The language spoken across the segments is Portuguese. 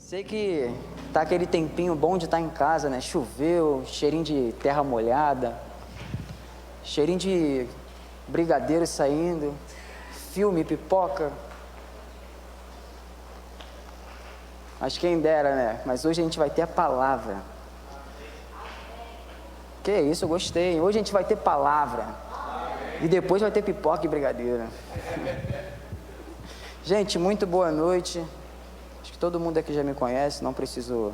Sei que tá aquele tempinho bom de estar em casa, né? Choveu, cheirinho de terra molhada, cheirinho de brigadeiro saindo, filme, pipoca. Mas quem dera, né? Mas hoje a gente vai ter a palavra. Que isso, eu gostei. Hoje a gente vai ter palavra. E depois vai ter pipoca e brigadeiro. Gente, muito boa noite. Acho que todo mundo aqui já me conhece, não preciso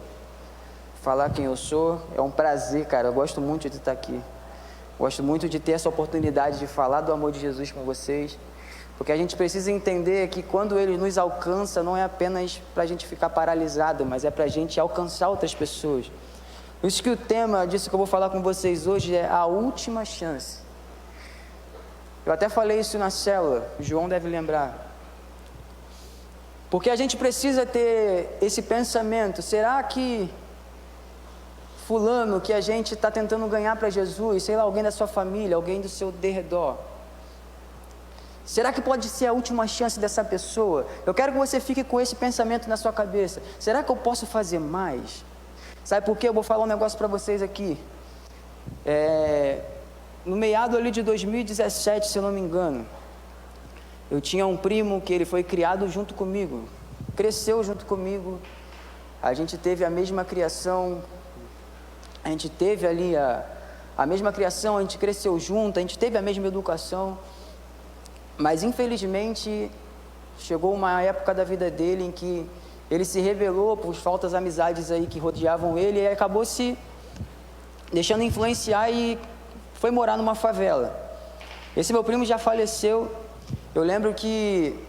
falar quem eu sou. É um prazer, cara, eu gosto muito de estar aqui. Gosto muito de ter essa oportunidade de falar do amor de Jesus com vocês. Porque a gente precisa entender que quando Ele nos alcança, não é apenas para a gente ficar paralisado, mas é para a gente alcançar outras pessoas. Por isso que o tema disso que eu vou falar com vocês hoje é a última chance. Eu até falei isso na célula, o João deve lembrar. Porque a gente precisa ter esse pensamento, será que fulano que a gente está tentando ganhar para Jesus, sei lá, alguém da sua família, alguém do seu derredor, será que pode ser a última chance dessa pessoa? Eu quero que você fique com esse pensamento na sua cabeça. Será que eu posso fazer mais? Sabe por quê? Eu vou falar um negócio para vocês aqui. No meado ali de 2017, se eu não me engano, eu tinha um primo que ele foi criado junto comigo, cresceu junto comigo, a gente teve a mesma criação, a gente teve ali a mesma criação, a gente cresceu junto, a gente teve a mesma educação, mas infelizmente chegou uma época da vida dele em que ele se rebelou por faltas amizades aí que rodeavam ele e acabou se deixando influenciar e foi morar numa favela. Esse meu primo já faleceu. Eu lembro que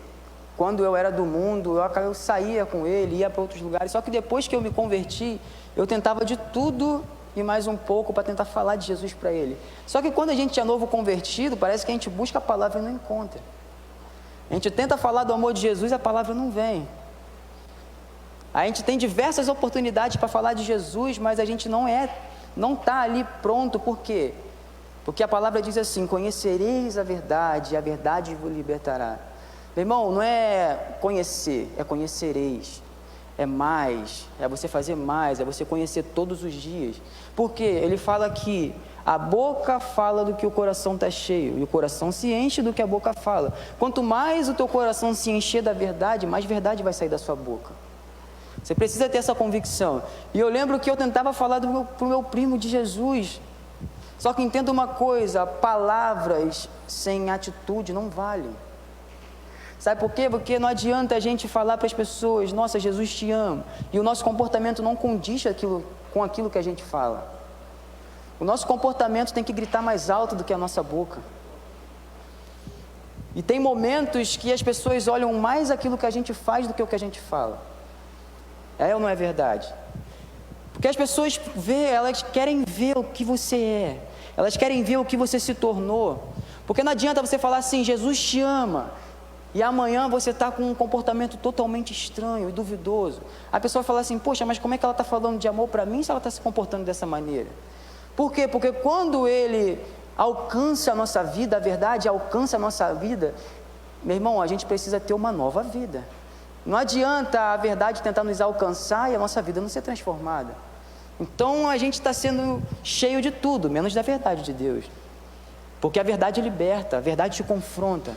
quando eu era do mundo, eu saía com ele, ia para outros lugares, só que depois que eu me converti, eu tentava de tudo e mais um pouco para tentar falar de Jesus para ele. Só que quando a gente é novo convertido, parece que a gente busca a palavra e não encontra. A gente tenta falar do amor de Jesus e a palavra não vem. A gente tem diversas oportunidades para falar de Jesus, mas a gente não está ali pronto. Por quê? Porque a palavra diz assim: conhecereis a verdade e a verdade vos libertará. Meu irmão, não é conhecer, é conhecereis. É mais, é você fazer mais, é você conhecer todos os dias. Porque ele fala que a boca fala do que o coração está cheio, e o coração se enche do que a boca fala. Quanto mais o teu coração se encher da verdade, mais verdade vai sair da sua boca. Você precisa ter essa convicção. E eu lembro que eu tentava falar para o meu primo de Jesus. Só que entenda uma coisa, palavras sem atitude não valem. Sabe por quê? Porque não adianta a gente falar para as pessoas: nossa, Jesus te ama, e o nosso comportamento não condiz com aquilo que a gente fala. O nosso comportamento tem que gritar mais alto do que a nossa boca. E tem momentos que as pessoas olham mais aquilo que a gente faz do que o que a gente fala. É ou não é verdade? Porque as pessoas elas querem ver o que você é, elas querem ver o que você se tornou. Porque não adianta você falar assim: Jesus te ama, e amanhã você está com um comportamento totalmente estranho e duvidoso. A pessoa fala assim: poxa, mas como é que ela está falando de amor para mim se ela está se comportando dessa maneira? Por quê? Porque quando Ele alcança a nossa vida, a verdade alcança a nossa vida, meu irmão, a gente precisa ter uma nova vida. Não adianta a verdade tentar nos alcançar e a nossa vida não ser transformada. Então a gente está sendo cheio de tudo, menos da verdade de Deus. Porque a verdade liberta, a verdade te confronta.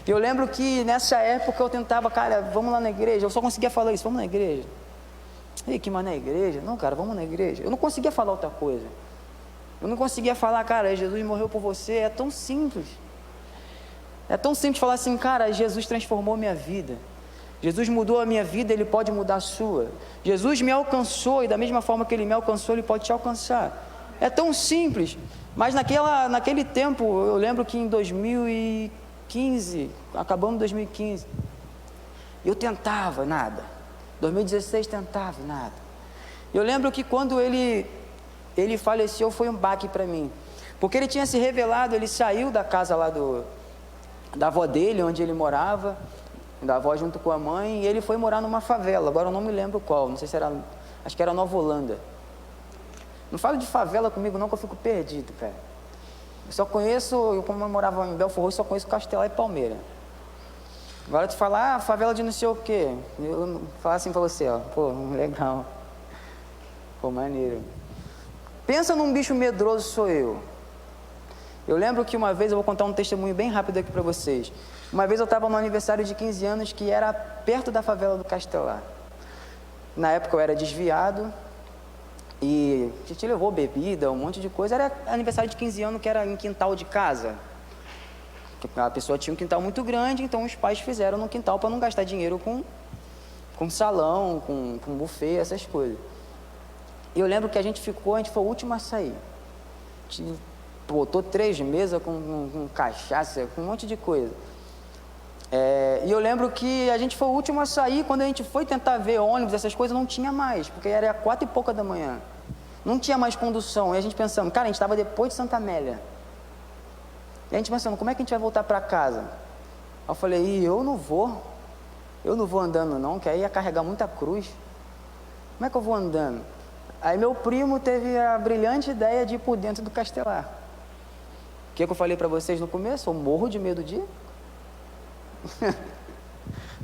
Eu lembro que nessa época eu tentava: cara, vamos lá na igreja. Eu só conseguia falar isso: vamos na igreja. Ei, que mané igreja? Não, cara, vamos na igreja. Eu não conseguia falar outra coisa. Eu não conseguia falar: cara, Jesus morreu por você. É tão simples. É tão simples falar assim: cara, Jesus transformou minha vida. Jesus mudou a minha vida, Ele pode mudar a sua. Jesus me alcançou, e da mesma forma que Ele me alcançou, Ele pode te alcançar. É tão simples. Mas naquele tempo, eu lembro que em 2015, acabando 2015, eu tentava, nada. 2016 tentava, nada. Eu lembro que quando ele faleceu, foi um baque para mim. Porque ele tinha se revelado, ele saiu da casa lá da avó dele, onde ele morava, da avó junto com a mãe, e ele foi morar numa favela. Agora eu não me lembro qual, não sei se era, acho que era Nova Holanda. Não falo de favela comigo não, que eu fico perdido, cara. Eu só conheço, como eu morava em Belfort Roxo, só conheço Castelar e Palmeira. Agora tu fala, favela de não sei o quê. Eu falo assim pra você, ó, pô, legal. Pô, maneiro. Pensa num bicho medroso, sou eu. Eu lembro que uma vez, eu vou contar um testemunho bem rápido aqui pra vocês. Uma vez eu estava no aniversário de 15 anos, que era perto da favela do Castelar. Na época eu era desviado, e a gente levou bebida, um monte de coisa. Era aniversário de 15 anos que era em quintal de casa. A pessoa tinha um quintal muito grande, então os pais fizeram no quintal para não gastar dinheiro com salão, com buffet, essas coisas. E eu lembro que a gente foi o último a sair. A gente botou 3 mesas com cachaça, com um monte de coisa. E eu lembro que a gente foi o último a sair. Quando a gente foi tentar ver ônibus, essas coisas, não tinha mais, porque era 4 e pouca da manhã. Não tinha mais condução. E a gente pensando, cara, a gente estava depois de Santa Amélia. E a gente pensando, como é que a gente vai voltar para casa? Eu falei, eu não vou andando não, que aí ia carregar muita cruz. Como é que eu vou andando? Aí meu primo teve a brilhante ideia de ir por dentro do Castelar. O que eu falei para vocês no começo? Eu morro de medo de ir.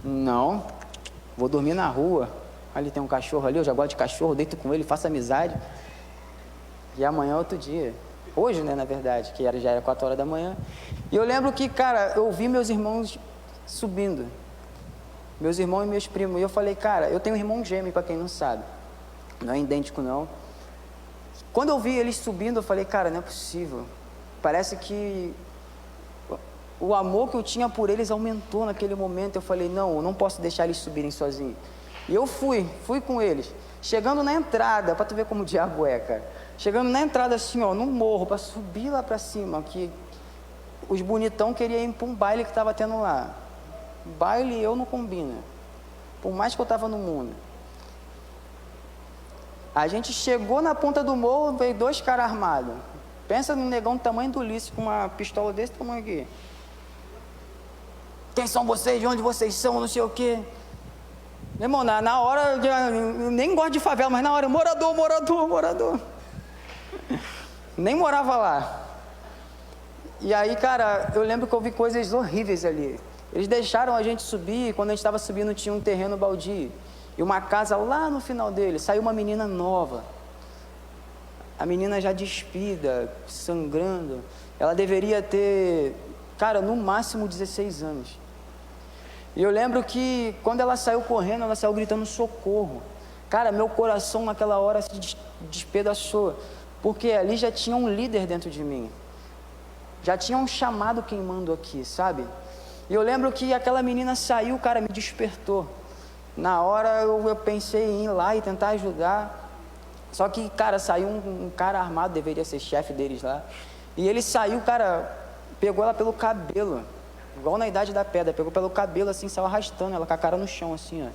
Não, vou dormir na rua. Ali tem um cachorro ali, eu já gosto de cachorro, deito com ele, faço amizade. E amanhã é outro dia. Hoje, né, na verdade, que já era 4 horas da manhã. E eu lembro que, cara, eu vi meus irmãos subindo. Meus irmãos e meus primos. E eu falei, cara, eu tenho um irmão gêmeo, para quem não sabe. Não é idêntico, não. Quando eu vi eles subindo, eu falei, cara, não é possível. Parece que o amor que eu tinha por eles aumentou naquele momento. Eu falei, não, eu não posso deixar eles subirem sozinhos. E eu fui com eles. Chegando na entrada, para tu ver como o diabo é, cara. Chegando na entrada assim, ó, no morro, para subir lá para cima, que os bonitão queriam ir para um baile que estava tendo lá. Baile e eu não combina. Por mais que eu estava no mundo. A gente chegou na ponta do morro, veio 2 caras armados. Pensa num negão do tamanho do Ulisses, com uma pistola desse tamanho aqui. Quem são vocês? De onde vocês são? Não sei o quê. Meu irmão, na hora, eu nem gosto de favela, mas na hora, morador. Nem morava lá. E aí, cara, eu lembro que eu vi coisas horríveis ali. Eles deixaram a gente subir, quando a gente estava subindo tinha um terreno baldio. E uma casa lá no final dele, saiu uma menina nova. A menina já despida, sangrando. Ela deveria ter, cara, no máximo 16 anos. E eu lembro que quando ela saiu correndo, ela saiu gritando socorro. Cara, meu coração naquela hora se despedaçou. Porque ali já tinha um líder dentro de mim. Já tinha um chamado queimando aqui, sabe? E eu lembro que aquela menina saiu, cara, me despertou. Na hora eu pensei em ir lá e tentar ajudar. Só que, cara, saiu um cara armado, deveria ser chefe deles lá. E ele saiu, cara, pegou ela pelo cabelo. Igual na Idade da Pedra, pegou pelo cabelo assim, saiu arrastando ela com a cara no chão assim, ó.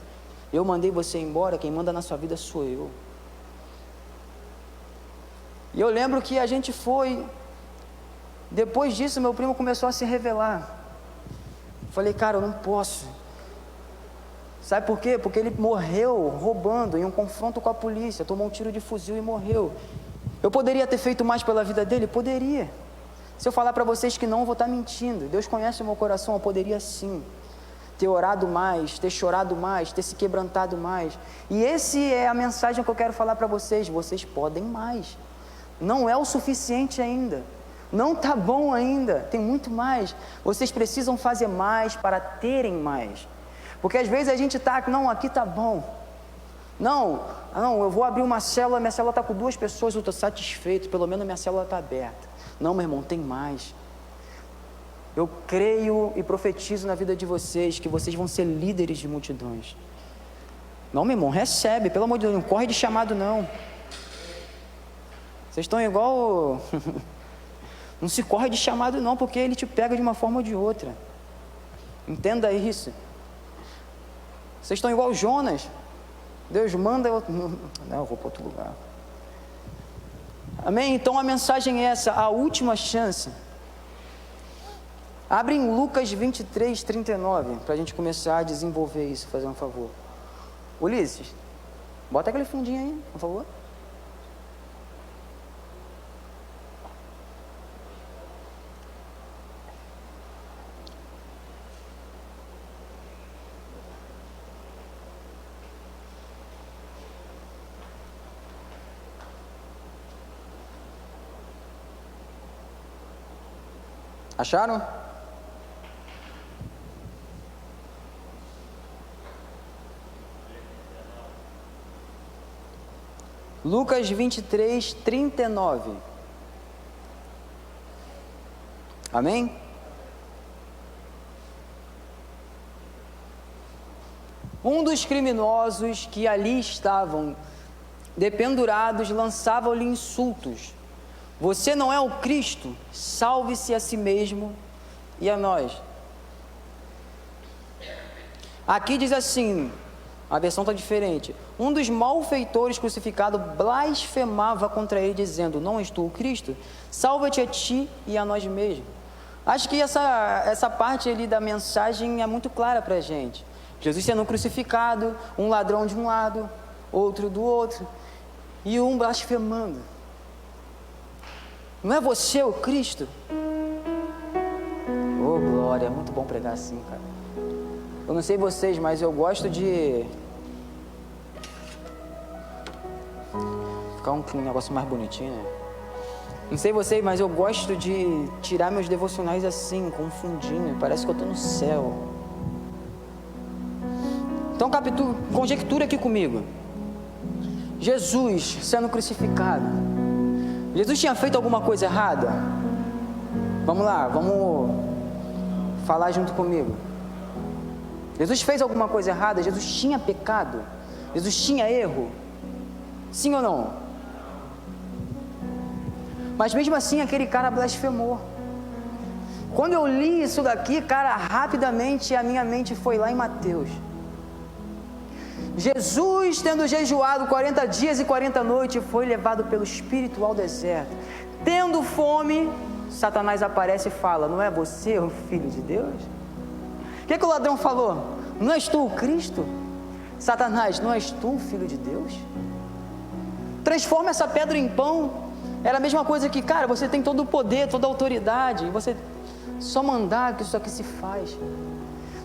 Eu mandei você embora, quem manda na sua vida sou eu. E eu lembro que a gente foi. Depois disso, meu primo começou a se revelar. Falei, cara, eu não posso. Sabe por quê? Porque ele morreu roubando em um confronto com a polícia. Tomou um tiro de fuzil e morreu. Eu poderia ter feito mais pela vida dele? Poderia. Se eu falar para vocês que não, eu vou estar mentindo. Deus conhece o meu coração, eu poderia sim. Ter orado mais, ter chorado mais, ter se quebrantado mais. E essa é a mensagem que eu quero falar para vocês. Vocês podem mais. Não é o suficiente ainda. Não está bom ainda. Tem muito mais. Vocês precisam fazer mais para terem mais. Porque às vezes a gente está, não, aqui está bom. Não, eu vou abrir uma célula, minha célula está com 2 pessoas, eu estou satisfeito, pelo menos minha célula está aberta. Não, meu irmão, tem mais. Eu creio e profetizo na vida de vocês que vocês vão ser líderes de multidões. Não, meu irmão, recebe, pelo amor de Deus, não corre de chamado não. Vocês estão igual... Não se corre de chamado não, porque ele te pega de uma forma ou de outra. Entenda isso. Vocês estão igual Jonas. Deus manda... Não, eu vou para outro lugar. Amém? Então a mensagem é essa, a última chance. Abre em Lucas 23, 39, para a gente começar a desenvolver isso, fazer um favor. Ulisses, bota aquele fundinho aí, por favor. Acharam? Lucas 23, 39. Amém? Um dos criminosos que ali estavam dependurados lançava-lhe insultos. Você não é o Cristo? Salve-se a si mesmo e a nós. Aqui diz assim, a versão está diferente. Um dos malfeitores crucificados blasfemava contra ele, dizendo: não és tu o Cristo? Salva-te a ti e a nós mesmos. Acho que essa parte ali da mensagem é muito clara para a gente. Jesus sendo crucificado, um ladrão de um lado, outro do outro, e um blasfemando. Não é você o Cristo? Oh, glória, é muito bom pregar assim, cara. Eu não sei vocês, mas eu gosto de ficar um negócio mais bonitinho, né? Não sei vocês, mas eu gosto de tirar meus devocionais assim, confundindo, parece que eu estou no céu. Então, conjectura aqui comigo. Jesus sendo crucificado. Jesus tinha feito alguma coisa errada? Vamos lá, vamos falar junto comigo. Jesus fez alguma coisa errada? Jesus tinha pecado? Jesus tinha erro? Sim ou não? Mas mesmo assim aquele cara blasfemou. Quando eu li isso daqui, cara, rapidamente a minha mente foi lá em Mateus. Jesus, tendo jejuado 40 dias e 40 noites, foi levado pelo Espírito ao deserto. Tendo fome, Satanás aparece e fala: não é você o Filho de Deus? O que o ladrão falou? Não és tu o Cristo? Satanás, não és tu o Filho de Deus? Transforma essa pedra em pão. Era a mesma coisa que, cara, você tem todo o poder, toda a autoridade, você só mandar que isso aqui se faz.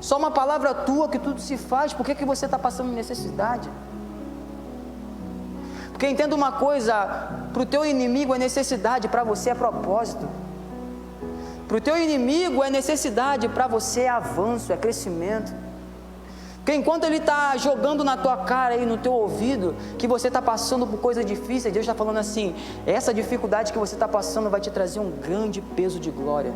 Só uma palavra tua que tudo se faz. Por que você está passando necessidade? Porque entenda uma coisa, para o teu inimigo é necessidade, para você é propósito. Para o teu inimigo é necessidade, para você é avanço, é crescimento. Porque enquanto ele está jogando na tua cara e no teu ouvido que você está passando por coisas difíceis, Deus está falando assim: essa dificuldade que você está passando vai te trazer um grande peso de glória.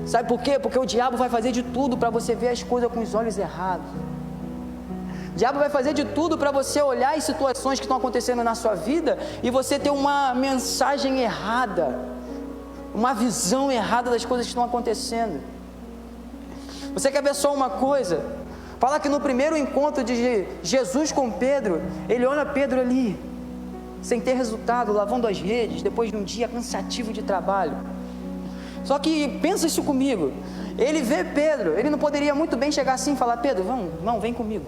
Sabe por quê? Porque o diabo vai fazer de tudo para você ver as coisas com os olhos errados. O diabo vai fazer de tudo para você olhar as situações que estão acontecendo na sua vida e você ter uma mensagem errada, uma visão errada das coisas que estão acontecendo. Você quer ver só uma coisa? Fala que no primeiro encontro de Jesus com Pedro, ele olha Pedro ali, sem ter resultado, lavando as redes, depois de um dia cansativo de trabalho. Só que pensa isso comigo, ele vê Pedro, ele não poderia muito bem chegar assim e falar: Pedro, vem comigo.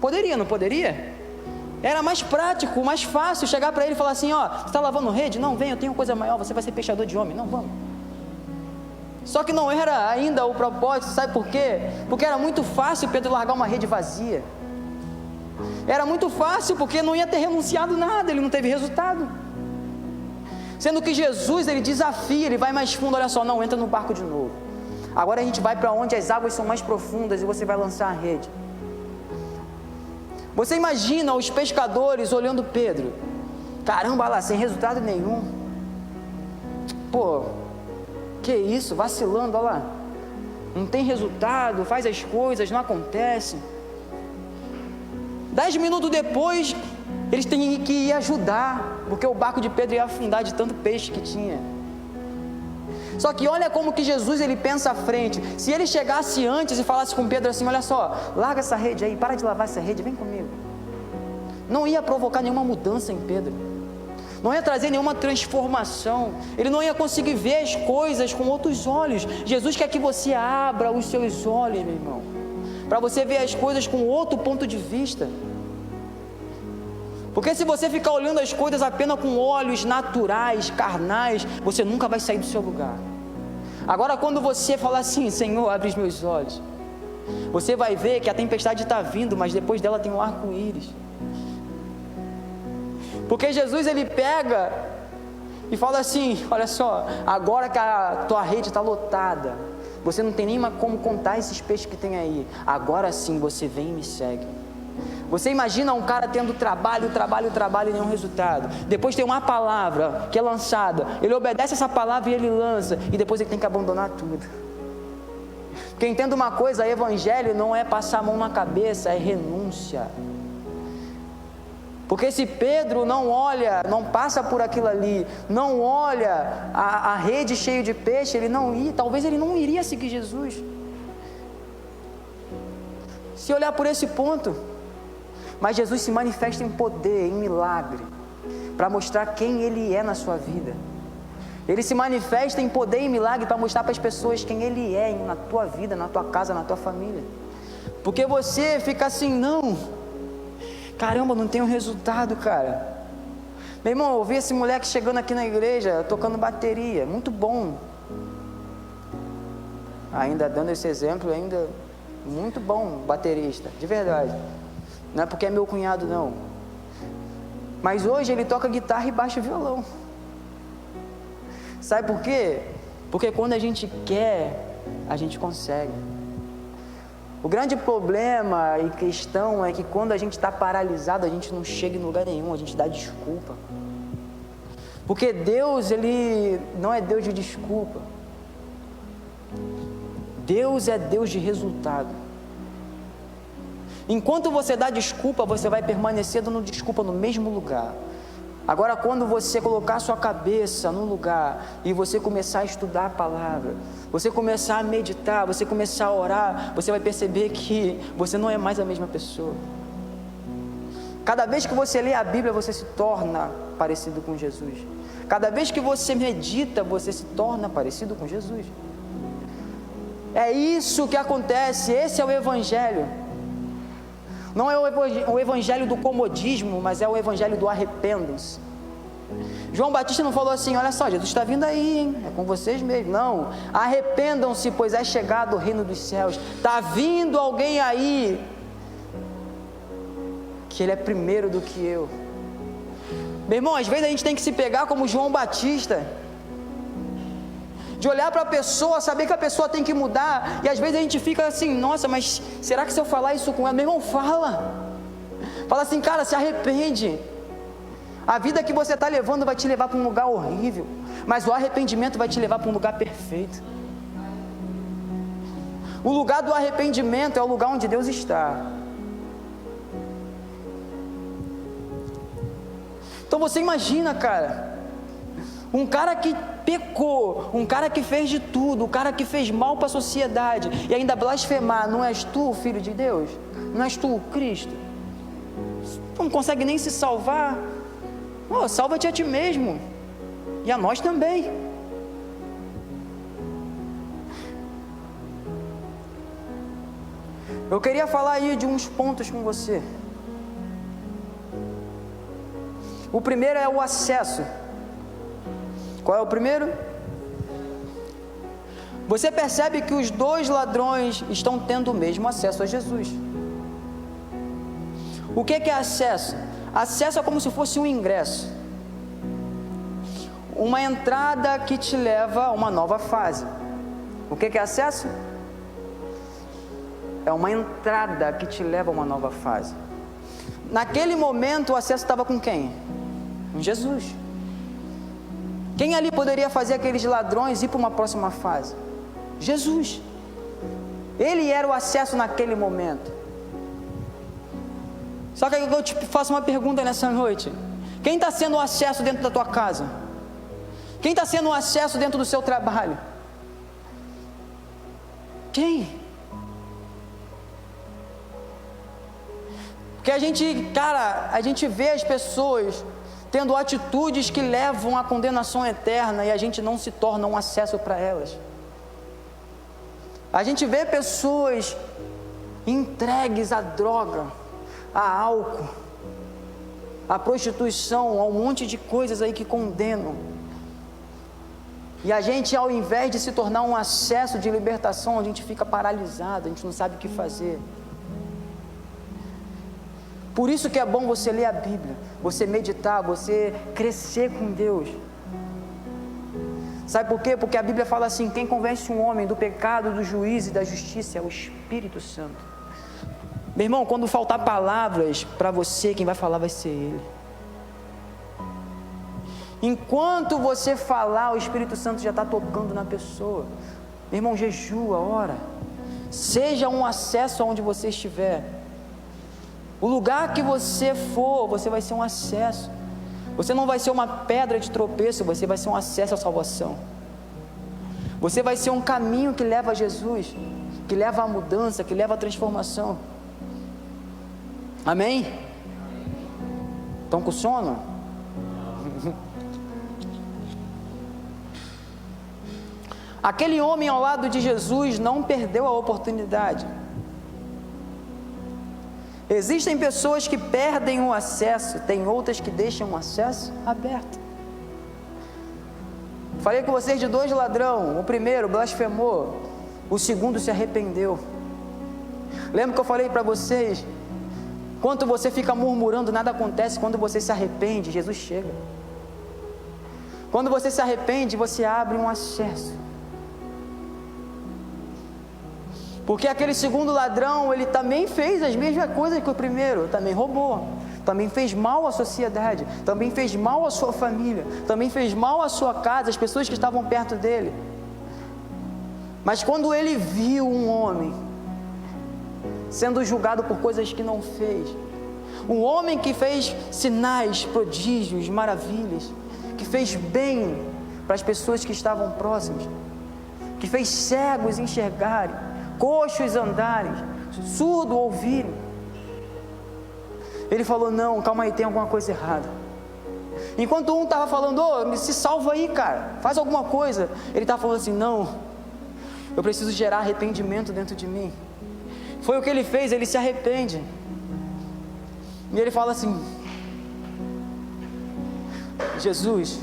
Poderia, não poderia? Era mais prático, mais fácil chegar para ele e falar assim: ó, você está lavando rede? Não, vem, eu tenho coisa maior, você vai ser pescador de homem. Não, vamos. Só que não era ainda o propósito, sabe por quê? Porque era muito fácil Pedro largar uma rede vazia. Era muito fácil, porque não ia ter renunciado nada, ele não teve resultado. Sendo que Jesus, ele desafia, ele vai mais fundo: olha só, não, entra no barco de novo. Agora a gente vai para onde as águas são mais profundas e você vai lançar a rede. Você imagina os pescadores olhando Pedro: caramba, lá, sem resultado nenhum. Pô, que isso, vacilando, olha lá. Não tem resultado, faz as coisas, não acontece. 10 minutos depois, eles têm que ir ajudar, porque o barco de Pedro ia afundar de tanto peixe que tinha. Só que olha como que Jesus, ele pensa à frente. Se ele chegasse antes e falasse com Pedro assim: olha só, larga essa rede aí, para de lavar essa rede, vem comigo. Não ia provocar nenhuma mudança em Pedro, não ia trazer nenhuma transformação, ele não ia conseguir ver as coisas com outros olhos. Jesus quer que você abra os seus olhos, meu irmão, para você ver as coisas com outro ponto de vista. Porque se você ficar olhando as coisas apenas com olhos naturais, carnais, você nunca vai sair do seu lugar. Agora, quando você falar assim: Senhor, abre os meus olhos, você vai ver que a tempestade está vindo, mas depois dela tem um arco-íris. Porque Jesus, ele pega e fala assim: olha só, agora que a tua rede está lotada, você não tem nem mais como contar esses peixes que tem aí, agora sim você vem e me segue. Você imagina um cara tendo trabalho e nenhum resultado. Depois tem uma palavra que é lançada, ele obedece essa palavra e ele lança, e depois ele tem que abandonar tudo. Porque entenda uma coisa, evangelho não é passar a mão na cabeça, é renúncia. Porque se Pedro não olha, não passa por aquilo ali, não olha a rede cheia de peixe, talvez ele não iria seguir Jesus. Se olhar por esse ponto, mas Jesus se manifesta em poder, em milagre, para mostrar quem Ele é na sua vida. Ele se manifesta em poder e milagre para mostrar para as pessoas quem Ele é na tua vida, na tua casa, na tua família. Porque você fica assim, não, caramba, não tenho resultado, cara. Meu irmão, eu vi esse moleque chegando aqui na igreja, tocando bateria, muito bom. Ainda dando esse exemplo, ainda muito bom baterista, de verdade. Não é porque é meu cunhado, não. Mas hoje ele toca guitarra e baixo violão. Sabe por quê? Porque quando a gente quer, a gente consegue. O grande problema e questão é que quando a gente está paralisado, a gente não chega em lugar nenhum, a gente dá desculpa. Porque Deus, Ele não é Deus de desculpa. Deus é Deus de resultado. Enquanto você dá desculpa, você vai permanecer dando desculpa no mesmo lugar. Agora, quando você colocar sua cabeça no lugar e você começar a estudar a palavra, você começar a meditar, você começar a orar, você vai perceber que você não é mais a mesma pessoa. Cada vez que você lê a Bíblia, você se torna parecido com Jesus. Cada vez que você medita, você se torna parecido com Jesus. É isso que acontece, esse é o Evangelho. Não é o evangelho do comodismo, mas é o evangelho do arrependam-se. João Batista não falou assim: olha só, Jesus está vindo aí, hein? É com vocês mesmo. Não, arrependam-se, pois é chegado o reino dos céus. Está vindo alguém aí, que ele é primeiro do que eu. Meu irmão, às vezes a gente tem que se pegar como João Batista, de olhar para a pessoa, saber que a pessoa tem que mudar, e às vezes a gente fica assim: nossa, mas será que se eu falar isso com ela? Meu irmão, fala assim, cara, se arrepende. A vida que você está levando vai te levar para um lugar horrível, mas o arrependimento vai te levar para um lugar perfeito. O lugar do arrependimento é o lugar onde Deus está. Então você imagina, cara, um cara que pecou, um cara que fez de tudo, um cara que fez mal para a sociedade, e ainda blasfemar: não és tu o Filho de Deus? Não és tu o Cristo? Tu não consegue nem se salvar? Oh, salva-te a ti mesmo, e a nós também. Eu queria falar aí de uns pontos com você. O primeiro é o acesso. Qual é o primeiro? Você percebe que os dois ladrões estão tendo o mesmo acesso a Jesus. O que é acesso? Acesso é como se fosse um ingresso, uma entrada que te leva a uma nova fase. O que é acesso? É uma entrada que te leva a uma nova fase. Naquele momento o acesso estava com quem? Com Jesus. Quem ali poderia fazer aqueles ladrões ir para uma próxima fase? Jesus. Ele era o acesso naquele momento. Só que eu te faço uma pergunta nessa noite: quem está sendo o acesso dentro da tua casa? Quem está sendo o acesso dentro do seu trabalho? Quem? Porque a gente vê as pessoas tendo atitudes que levam à condenação eterna, e a gente não se torna um acesso para elas. A gente vê pessoas entregues à droga, a álcool, a prostituição, a um monte de coisas aí que condenam. E a gente, ao invés de se tornar um acesso de libertação, a gente fica paralisado, a gente não sabe o que fazer. Por isso que é bom você ler a Bíblia, você meditar, você crescer com Deus. Sabe por quê? Porque a Bíblia fala assim: quem convence um homem do pecado, do juízo e da justiça é o Espírito Santo. Meu irmão, quando faltar palavras para você, quem vai falar vai ser Ele. Enquanto você falar, o Espírito Santo já está tocando na pessoa. Meu irmão, jejua, ora. Seja um acesso aonde você estiver. O lugar que você for, você vai ser um acesso. Você não vai ser uma pedra de tropeço, você vai ser um acesso à salvação. Você vai ser um caminho que leva a Jesus, que leva à mudança, que leva à transformação. Amém? Estão com sono? Aquele homem ao lado de Jesus não perdeu a oportunidade. Existem pessoas que perdem o acesso, tem outras que deixam o acesso aberto. Falei com vocês de 2 ladrões, o primeiro blasfemou, o segundo se arrependeu. Lembra que eu falei para vocês, quando você fica murmurando, nada acontece. Quando você se arrepende, Jesus chega. Quando você se arrepende, você abre um acesso. Porque aquele segundo ladrão, ele também fez as mesmas coisas que o primeiro, também roubou, também fez mal à sociedade, também fez mal à sua família, também fez mal à sua casa, às pessoas que estavam perto dele. Mas quando ele viu um homem sendo julgado por coisas que não fez, um homem que fez sinais, prodígios, maravilhas, que fez bem para as pessoas que estavam próximas, que fez cegos enxergarem, coxos andarem, surdo ouvirem. Ele falou: não, calma aí, tem alguma coisa errada. Enquanto um estava falando: ô, se salva aí, cara, faz alguma coisa, ele estava falando assim: não, eu preciso gerar arrependimento dentro de mim. Foi o que ele fez, ele se arrepende. E ele fala assim: Jesus,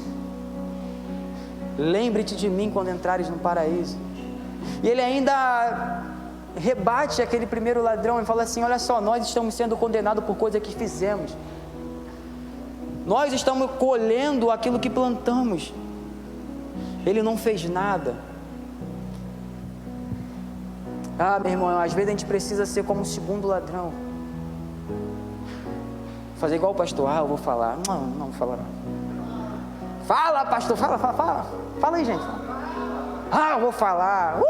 lembre-te de mim quando entrares no paraíso. E ele ainda rebate aquele primeiro ladrão e fala assim: olha só, nós estamos sendo condenados por coisa que fizemos, nós estamos colhendo aquilo que plantamos. Ele não fez nada. Ah, meu irmão, às vezes a gente precisa ser como o segundo ladrão, fazer igual o pastor: ah, eu vou falar. Não vou falar não. Fala, pastor, fala aí, gente. Ah, eu vou falar.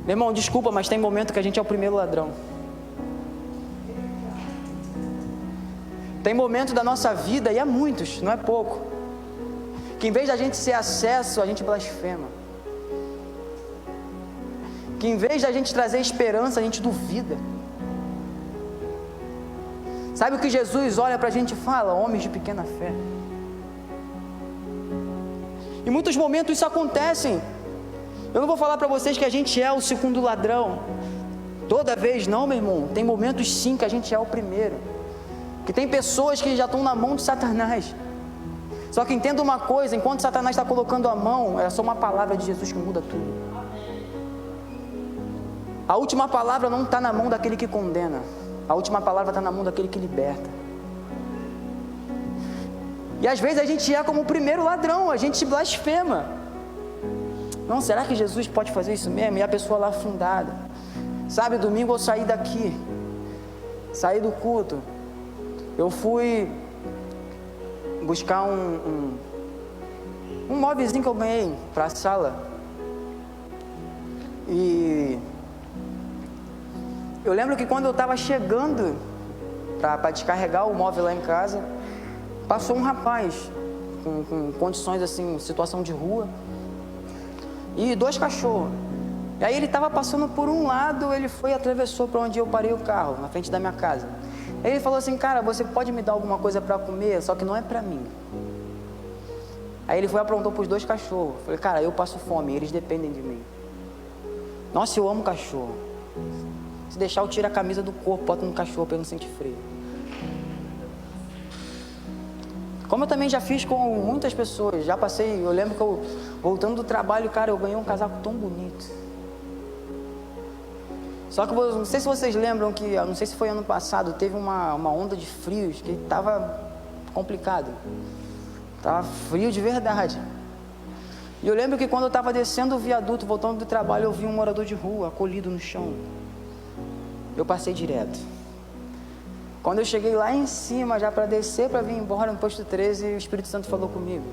Meu irmão, desculpa, mas tem momento que a gente é o primeiro ladrão. Tem momento da nossa vida, e há muitos, não é pouco, que em vez da gente ser acesso, a gente blasfema. Que em vez da gente trazer esperança, a gente duvida. Sabe o que Jesus olha para a gente e fala? Homens de pequena fé. Em muitos momentos isso acontece. Eu não vou falar para vocês que a gente é o segundo ladrão toda vez, não, meu irmão. Tem momentos sim que a gente é o primeiro, que tem pessoas que já estão na mão de Satanás. Só que entenda uma coisa: enquanto Satanás está colocando a mão, é só uma palavra de Jesus que muda tudo. A última palavra não está na mão daquele que condena, a última palavra está na mão daquele que liberta. E às vezes a gente é como o primeiro ladrão, a gente blasfema. Não, será que Jesus pode fazer isso mesmo? E a pessoa lá afundada. Sabe, domingo eu saí daqui, saí do culto, eu fui buscar um móvelzinho que eu ganhei para a sala. E eu lembro que quando eu estava chegando para descarregar o móvel lá em casa, passou um rapaz com condições assim, situação de rua, e 2 cachorros. E aí ele estava passando por um lado, ele foi e atravessou para onde eu parei o carro, na frente da minha casa. Aí ele falou assim: cara, você pode me dar alguma coisa para comer, só que não é para mim. Aí ele foi e aprontou para os 2 cachorros. Eu falei: cara, eu passo fome, eles dependem de mim. Nossa, eu amo cachorro. Se deixar, eu tiro a camisa do corpo, boto no cachorro para ele não sentir frio. Como eu também já fiz com muitas pessoas, já passei, eu lembro que eu, voltando do trabalho, cara, eu ganhei um casaco tão bonito. Só que não sei se vocês lembram que, não sei se foi ano passado, teve uma onda de frios, que estava complicado. Estava frio de verdade. E eu lembro que quando eu estava descendo o viaduto, voltando do trabalho, eu vi um morador de rua, acolhido no chão. Eu passei direto. Quando eu cheguei lá em cima, já para descer, para vir embora no posto 13, o Espírito Santo falou comigo: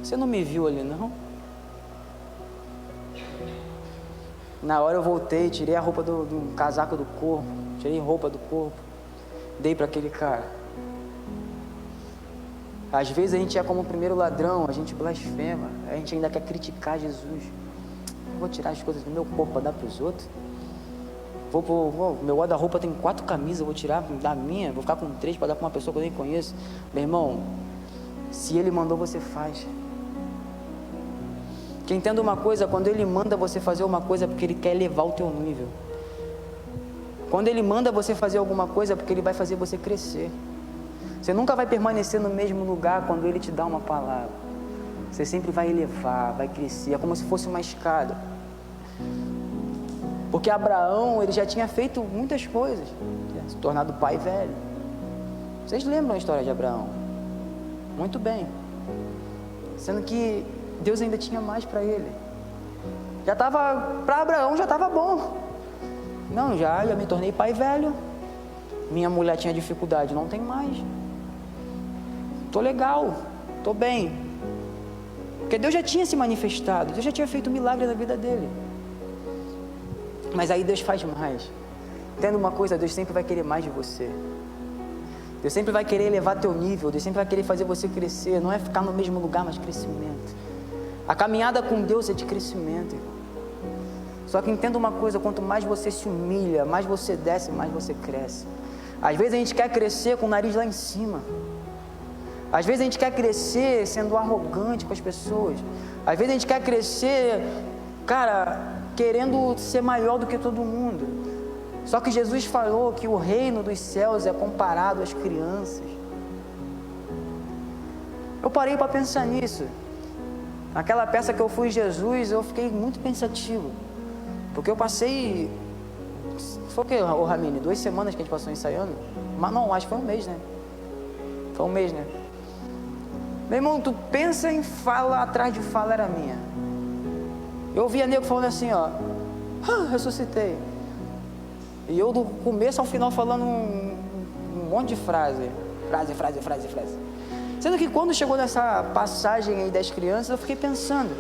você não me viu ali, não? Na hora eu voltei, tirei a roupa do casaco do corpo, tirei roupa do corpo, dei para aquele cara. Às vezes a gente é como o primeiro ladrão, a gente blasfema, a gente ainda quer criticar Jesus. Eu vou tirar as coisas do meu corpo para dar para os outros. Meu guarda-roupa tem 4 camisas, eu vou tirar da minha, vou ficar com 3 para dar para uma pessoa que eu nem conheço. Meu irmão, se Ele mandou, você faz. Que entenda uma coisa, quando Ele manda você fazer uma coisa é porque Ele quer elevar o teu nível. Quando Ele manda você fazer alguma coisa é porque Ele vai fazer você crescer. Você nunca vai permanecer no mesmo lugar quando Ele te dá uma palavra. Você sempre vai elevar, vai crescer, é como se fosse uma escada. Porque Abraão, ele já tinha feito muitas coisas, tinha se tornado pai velho. Vocês lembram a história de Abraão? Muito bem. Sendo que Deus ainda tinha mais para ele. Já estava, para Abraão já estava bom. Não, já me tornei pai velho. Minha mulher tinha dificuldade, não tem mais. Estou legal, estou bem. Porque Deus já tinha se manifestado, Deus já tinha feito um milagre na vida dele. Mas aí Deus faz mais. Entenda uma coisa, Deus sempre vai querer mais de você. Deus sempre vai querer elevar teu nível, Deus sempre vai querer fazer você crescer. Não é ficar no mesmo lugar, mas crescimento. A caminhada com Deus é de crescimento, irmão. Só que entenda uma coisa, quanto mais você se humilha, mais você desce, mais você cresce. Às vezes a gente quer crescer com o nariz lá em cima. Às vezes a gente quer crescer sendo arrogante com as pessoas. Às vezes a gente quer crescer, cara, querendo ser maior do que todo mundo. Só que Jesus falou que o reino dos céus é comparado às crianças. Eu parei para pensar nisso. Naquela peça que eu fui Jesus, eu fiquei muito pensativo. Porque eu passei... Foi o que, ô Ramine? 2 semanas que a gente passou ensaiando? Mas não, acho que foi 1 mês, né? Foi 1 mês, né? Meu irmão, tu pensa em fala atrás de fala era minha. Eu ouvia nego falando assim, ó, ressuscitei. E eu do começo ao final falando um monte de frase. Sendo que quando chegou nessa passagem aí das crianças, eu fiquei pensando.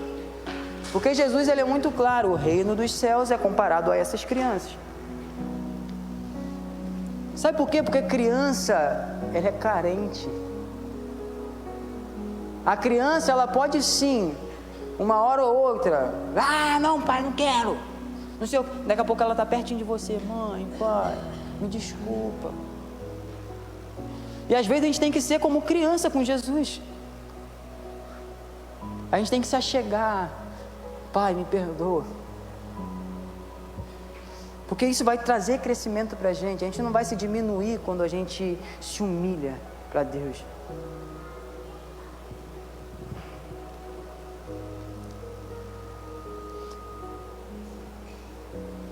Porque Jesus, ele é muito claro, o reino dos céus é comparado a essas crianças. Sabe por quê? Porque criança, ela é carente. A criança, ela pode sim, uma hora ou outra, não pai, não quero, não sei, daqui a pouco ela está pertinho de você, mãe, pai, me desculpa. E às vezes a gente tem que ser como criança com Jesus. A gente tem que se achegar, pai, me perdoa. Porque isso vai trazer crescimento para a gente não vai se diminuir quando a gente se humilha para Deus.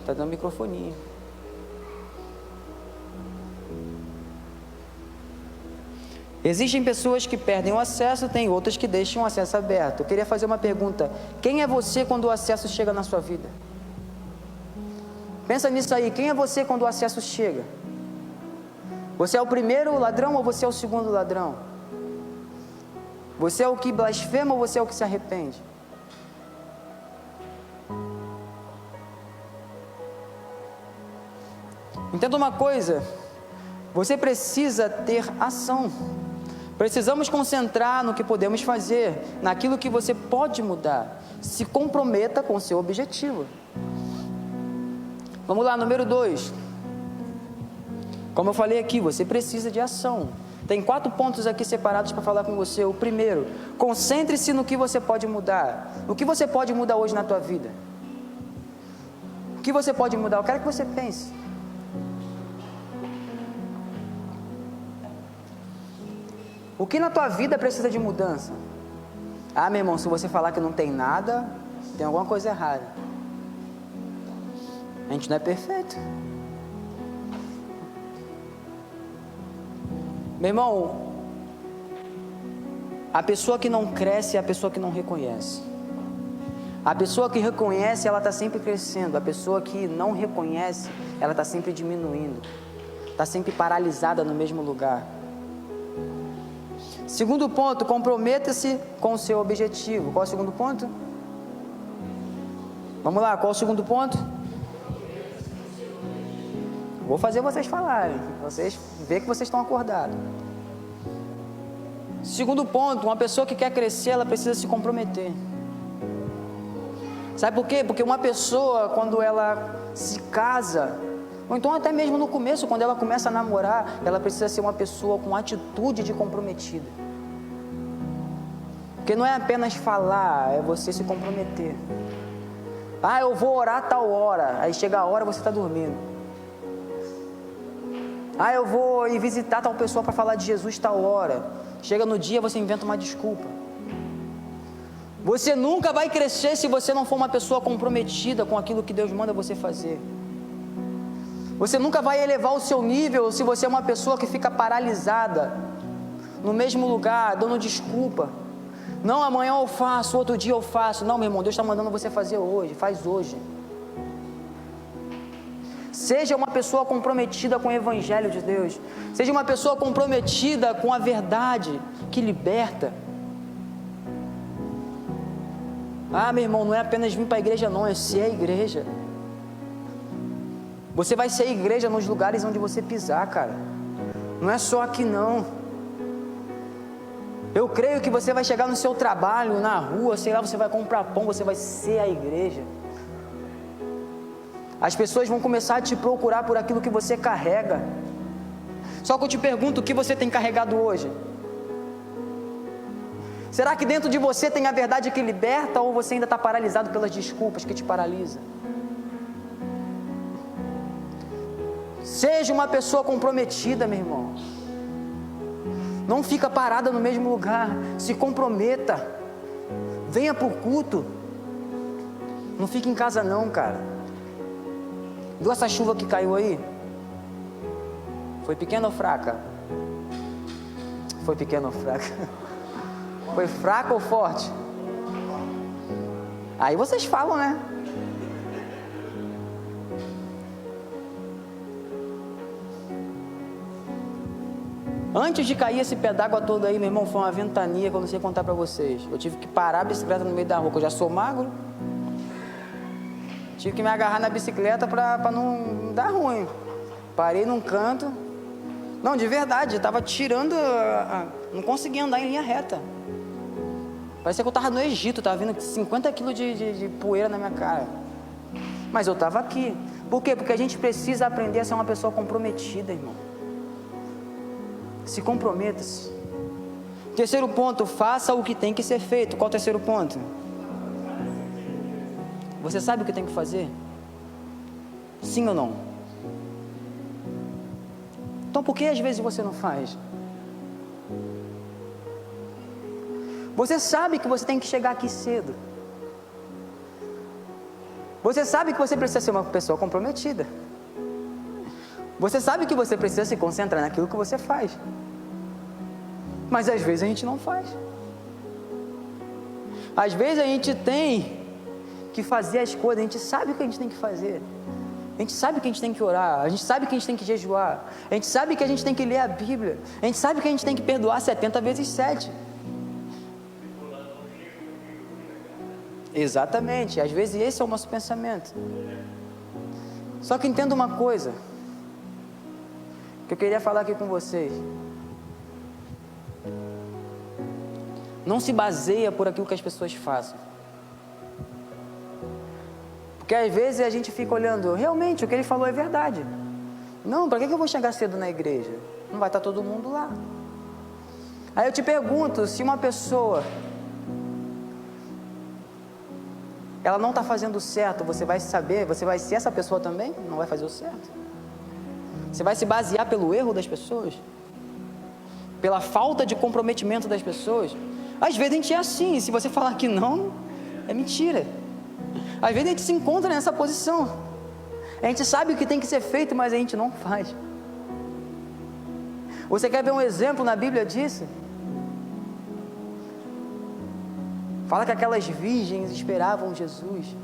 Está dando microfonia. Existem pessoas que perdem o acesso, tem outras que deixam o acesso aberto. Eu queria fazer uma pergunta. Quem é você quando o acesso chega na sua vida? Pensa nisso aí. Quem é você quando o acesso chega? Você é o primeiro ladrão ou você é o segundo ladrão? Você é o que blasfema ou você é o que se arrepende? Entenda uma coisa, você precisa ter ação. Precisamos concentrar no que podemos fazer, naquilo que você pode mudar. Se comprometa com o seu objetivo. Vamos lá, número 2. Como eu falei aqui, você precisa de ação. Tem 4 pontos aqui separados para falar com você. O primeiro, concentre-se no que você pode mudar. O que você pode mudar hoje na tua vida? O que você pode mudar? Eu quero que você pense. O que na tua vida precisa de mudança? Meu irmão, se você falar que não tem nada, tem alguma coisa errada. A gente não é perfeito. Meu irmão, a pessoa que não cresce é a pessoa que não reconhece. A pessoa que reconhece, ela está sempre crescendo. A pessoa que não reconhece, ela está sempre diminuindo. Está sempre paralisada no mesmo lugar. Segundo ponto, comprometa-se com o seu objetivo. Qual é o segundo ponto? Vamos lá, qual é o segundo ponto? Vou fazer vocês falarem, vocês verem que vocês estão acordados. Segundo ponto, uma pessoa que quer crescer, ela precisa se comprometer. Sabe por quê? Porque uma pessoa, quando ela se casa, ou então até mesmo no começo, quando ela começa a namorar, ela precisa ser uma pessoa com atitude de comprometida. Porque não é apenas falar, é você se comprometer. Ah, eu vou orar tal hora, aí chega a hora você está dormindo. Ah, eu vou ir visitar tal pessoa para falar de Jesus tal hora. Chega no dia, você inventa uma desculpa. Você nunca vai crescer se você não for uma pessoa comprometida com aquilo que Deus manda você fazer. Você nunca vai elevar o seu nível se você é uma pessoa que fica paralisada no mesmo lugar, dando desculpa. Não, amanhã eu faço, outro dia eu faço. Não, meu irmão, Deus está mandando você fazer hoje, faz hoje. Seja uma pessoa comprometida com o Evangelho de Deus. Seja uma pessoa comprometida com a verdade que liberta. Ah, meu irmão, não é apenas vir para a igreja não, é ser a igreja. Você vai ser a igreja nos lugares onde você pisar, cara. Não é só aqui não. Eu creio que você vai chegar no seu trabalho, na rua, sei lá, você vai comprar pão, você vai ser a igreja. As pessoas vão começar a te procurar por aquilo que você carrega. Só que eu te pergunto, o que você tem carregado hoje? Será que dentro de você tem a verdade que liberta, ou você ainda está paralisado pelas desculpas que te paralisam? Seja uma pessoa comprometida, meu irmão. Não fica parada no mesmo lugar. Se comprometa. Venha para o culto. Não fique em casa não, cara. Viu essa chuva que caiu aí? Foi pequena ou fraca? Foi pequena ou fraca? Foi fraca ou forte? Aí vocês falam, né? Antes de cair esse pé d'água todo aí, meu irmão, foi uma ventania que eu não sei contar pra vocês. Eu tive que parar a bicicleta no meio da rua, que eu já sou magro. Tive que me agarrar na bicicleta pra não dar ruim. Parei num canto. Não, de verdade, eu tava tirando, não conseguia andar em linha reta. Parecia que eu tava no Egito, tava vindo 50 quilos de poeira na minha cara. Mas eu tava aqui. Por quê? Porque a gente precisa aprender a ser uma pessoa comprometida, irmão. Se comprometa-se. Terceiro ponto, faça o que tem que ser feito. Qual o terceiro ponto? Você sabe o que tem que fazer? Sim ou não? Então por que às vezes você não faz? Você sabe que você tem que chegar aqui cedo. Você sabe que você precisa ser uma pessoa comprometida. Você sabe que você precisa se concentrar naquilo que você faz. Mas às vezes a gente não faz. Às vezes a gente tem que fazer as coisas, a gente sabe o que a gente tem que fazer. A gente sabe que a gente tem que orar, a gente sabe que a gente tem que jejuar, a gente sabe que a gente tem que ler a Bíblia, a gente sabe que a gente tem que perdoar 70 vezes 7. Exatamente, às vezes esse é o nosso pensamento. Só que entenda uma coisa que eu queria falar aqui com vocês. Não se baseia por aquilo que as pessoas façam. Porque às vezes a gente fica olhando, realmente o que ele falou é verdade. Não, para que eu vou chegar cedo na igreja? Não vai estar todo mundo lá. Aí eu te pergunto, se uma pessoa ela não está fazendo o certo, você vai saber, você vai ser essa pessoa também? Não vai fazer o certo? Você vai se basear pelo erro das pessoas? Pela falta de comprometimento das pessoas? Às vezes a gente é assim, se você falar que não, é mentira. Às vezes a gente se encontra nessa posição. A gente sabe o que tem que ser feito, mas a gente não faz. Você quer ver um exemplo na Bíblia disso? Fala que aquelas virgens esperavam Jesus.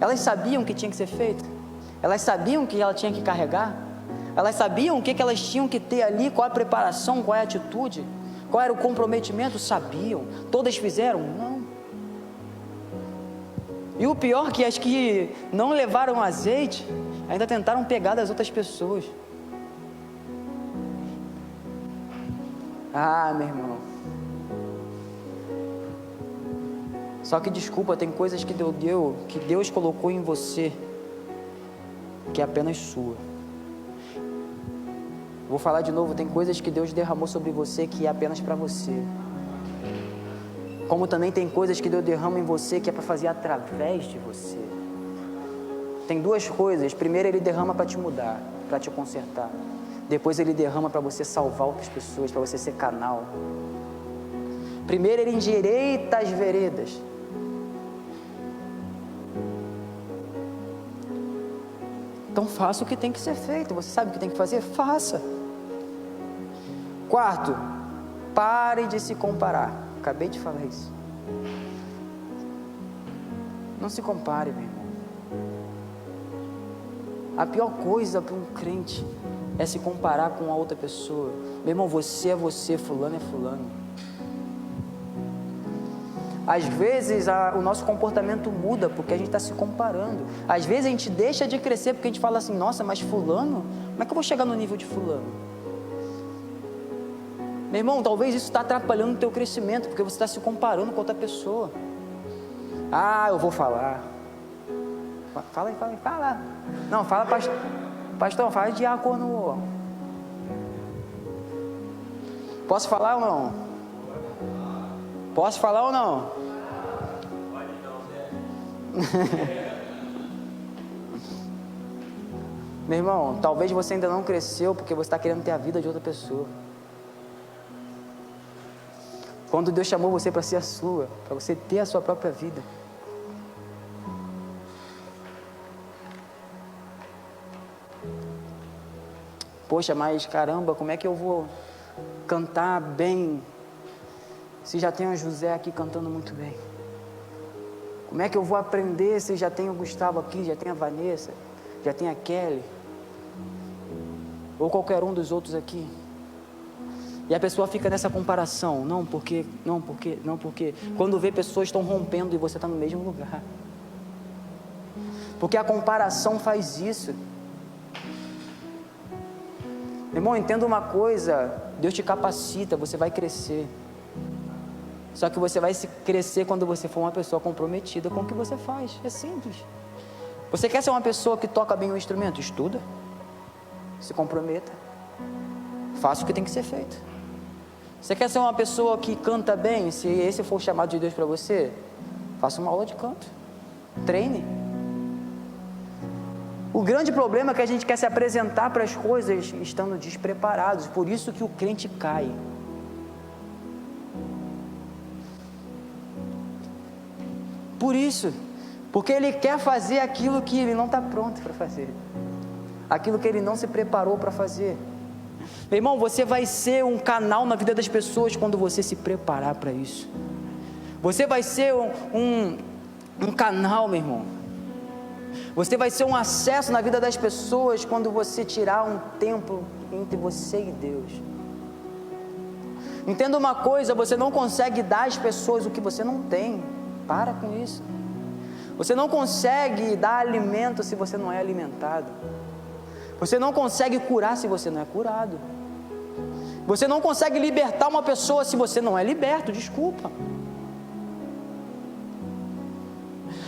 Elas sabiam o que tinha que ser feito. Elas sabiam o que ela tinha que carregar. Elas sabiam o que elas tinham que ter ali, qual a preparação, qual a atitude, qual era o comprometimento. Sabiam. Todas fizeram? Não. E o pior que as que não levaram azeite ainda tentaram pegar das outras pessoas. Ah, meu irmão. Só que desculpa, tem coisas que Deus colocou em você que é apenas sua. Vou falar de novo, tem coisas que Deus derramou sobre você que é apenas para você. Como também tem coisas que Deus derrama em você que é para fazer através de você. Tem duas coisas. Primeiro, Ele derrama para te mudar, para te consertar. Depois Ele derrama para você salvar outras pessoas, para você ser canal. Primeiro Ele endireita as veredas. Então faça o que tem que ser feito. Você sabe o que tem que fazer? Faça. Quarto, pare de se comparar. Acabei de falar isso. Não se compare, meu irmão. A pior coisa para um crente é se comparar com a outra pessoa. Meu irmão, você é você, fulano é fulano. Às vezes o nosso comportamento muda porque a gente está se comparando. Às vezes a gente deixa de crescer porque a gente fala assim, nossa, mas fulano, como é que eu vou chegar no nível de fulano? Meu irmão, talvez isso está atrapalhando o teu crescimento, porque você está se comparando com outra pessoa. Ah, eu vou falar. Fala aí, fala. Não, fala, pastor, fala diácono. Posso falar ou não? Posso falar ou não? Pode não, Meu irmão, talvez você ainda não cresceu porque você está querendo ter a vida de outra pessoa. Quando Deus chamou você para ser a sua, para você ter a sua própria vida. Poxa, mas caramba, como é que eu vou cantar bem se já tem o José aqui cantando muito bem? Como é que eu vou aprender se já tem o Gustavo aqui, já tem a Vanessa, já tem a Kelly, ou qualquer um dos outros aqui? E a pessoa fica nessa comparação, não porque, quando vê pessoas estão rompendo e você está no mesmo lugar. Porque a comparação faz isso. Irmão, entenda uma coisa, Deus te capacita, você vai crescer. Só que você vai crescer quando você for uma pessoa comprometida com o que você faz, é simples. Você quer ser uma pessoa que toca bem o instrumento? Estuda, se comprometa, faça o que tem que ser feito. Você quer ser uma pessoa que canta bem? Se esse for o chamado de Deus para você, faça uma aula de canto, treine. O grande problema é que a gente quer se apresentar para as coisas estando despreparados, por isso que o crente cai. Por isso, porque ele quer fazer aquilo que ele não está pronto para fazer, aquilo que ele não se preparou para fazer. Meu irmão, você vai ser um canal na vida das pessoas quando você se preparar para isso. Você vai ser um canal, meu irmão. Você vai ser um acesso na vida das pessoas quando você tirar um tempo entre você e Deus. Entenda uma coisa, você não consegue dar às pessoas o que você não tem. Para com isso. Você não consegue dar alimento se você não é alimentado. Você não consegue curar se você não é curado. Você não consegue libertar uma pessoa se você não é liberto, desculpa.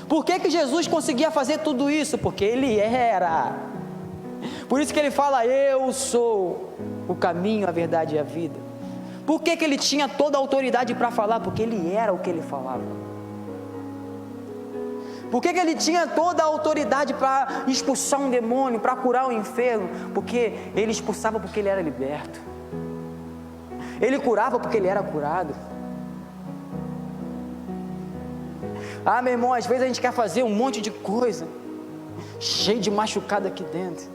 Por que Jesus conseguia fazer tudo isso? Porque Ele era. Por isso que Ele fala, eu sou o caminho, a verdade e a vida. Por que Ele tinha toda a autoridade para falar? Porque Ele era o que Ele falava. Por que Ele tinha toda a autoridade para expulsar um demônio, para curar um enfermo? Porque Ele expulsava porque Ele era liberto. Ele curava porque Ele era curado. Ah, meu irmão, às vezes a gente quer fazer um monte de coisa, cheio de machucado aqui dentro,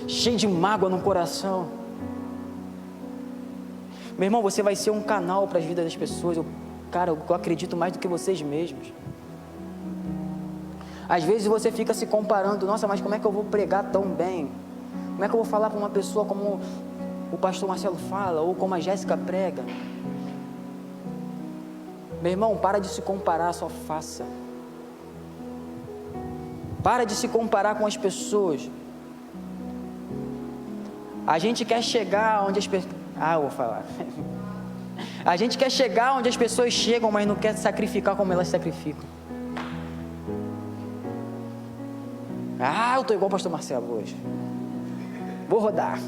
cheio de mágoa no coração. Meu irmão, você vai ser um canal para as vidas das pessoas. Cara, eu acredito mais do que vocês mesmos. Às vezes você fica se comparando, nossa, mas como é que eu vou pregar tão bem? Como é que eu vou falar para uma pessoa como o pastor Marcelo fala, ou como a Jéssica prega? Meu irmão, para de se comparar, só faça. Para de se comparar com as pessoas. A gente quer chegar onde as pessoas... eu vou falar. A gente quer chegar onde as pessoas chegam, mas não quer sacrificar como elas sacrificam. Eu estou igual o pastor Marcelo hoje. Vou rodar.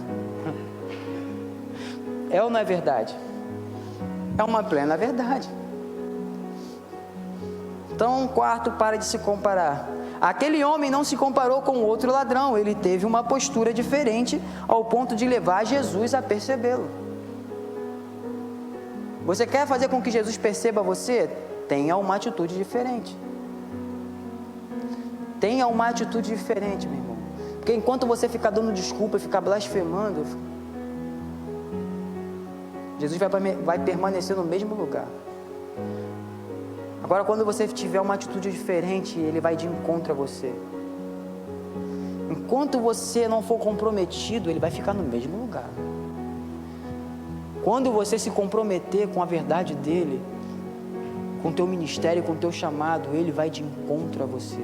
É ou não é verdade? É uma plena verdade. Então, quarto, para de se comparar. Aquele homem não se comparou com outro ladrão. Ele teve uma postura diferente ao ponto de levar Jesus a percebê-lo. Você quer fazer com que Jesus perceba você? Tenha uma atitude diferente. Tenha uma atitude diferente, meu irmão. Porque enquanto você ficar dando desculpa e ficar blasfemando, Jesus vai permanecer no mesmo lugar. Agora, quando você tiver uma atitude diferente, Ele vai de encontro a você. Enquanto você não for comprometido, Ele vai ficar no mesmo lugar. Quando você se comprometer com a verdade dEle, com o teu ministério, com o teu chamado, Ele vai de encontro a você.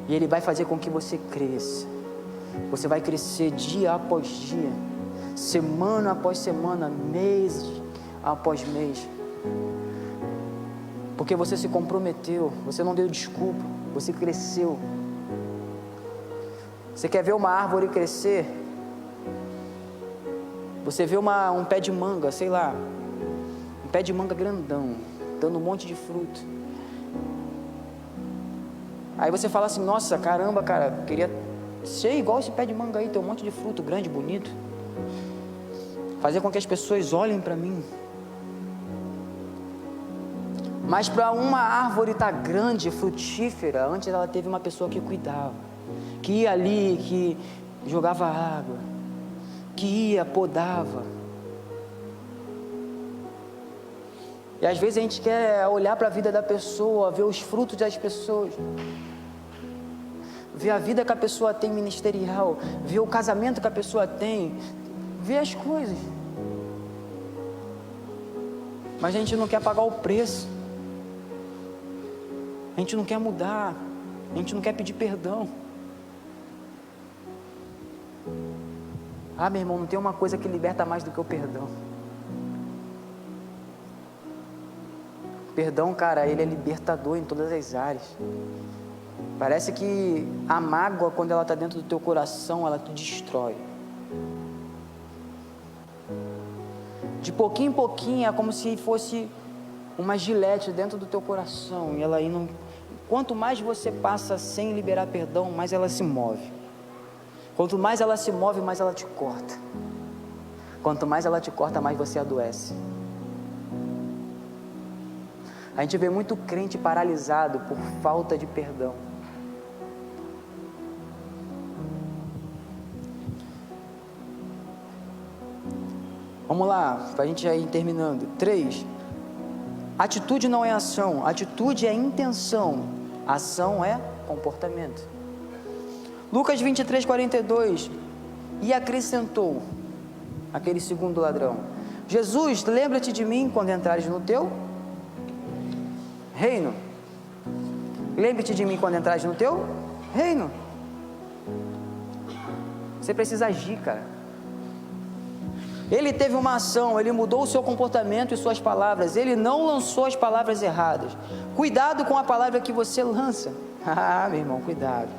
E Ele vai fazer com que você cresça. Você vai crescer dia após dia, semana após semana, mês após mês. Porque você se comprometeu, você não deu desculpa, você cresceu. Você quer ver uma árvore crescer? Você vê um pé de manga, sei lá, um pé de manga grandão, dando um monte de fruto. Aí você fala assim, nossa, caramba, cara, eu queria ser igual esse pé de manga aí, ter um monte de fruto grande, bonito. Fazer com que as pessoas olhem para mim. Mas para uma árvore estar grande, frutífera, antes ela teve uma pessoa que cuidava, que ia ali, que jogava água, que ia, podava. E às vezes a gente quer olhar para a vida da pessoa, ver os frutos das pessoas, ver a vida que a pessoa tem ministerial, ver o casamento que a pessoa tem, ver as coisas. Mas a gente não quer pagar o preço. A gente não quer mudar. A gente não quer pedir perdão. Meu irmão, não tem uma coisa que liberta mais do que o perdão. Perdão, cara, ele é libertador em todas as áreas. Parece que a mágoa, quando ela está dentro do teu coração, ela te destrói. De pouquinho em pouquinho, é como se fosse uma gilete dentro do teu coração. E ela aí não... Quanto mais você passa sem liberar perdão, mais ela se move. Quanto mais ela se move, mais ela te corta. Quanto mais ela te corta, mais você adoece. A gente vê muito crente paralisado por falta de perdão. Vamos lá, para a gente já ir terminando. 3. Atitude não é ação, atitude é intenção, ação é comportamento. Lucas 23:42. E acrescentou aquele segundo ladrão: Jesus, lembra-te de mim quando entrares no teu reino. Lembre-te de mim quando entrares no teu reino. Você precisa agir, cara. Ele teve uma ação, ele mudou o seu comportamento e suas palavras. Ele não lançou as palavras erradas. Cuidado com a palavra que você lança. Meu irmão, cuidado.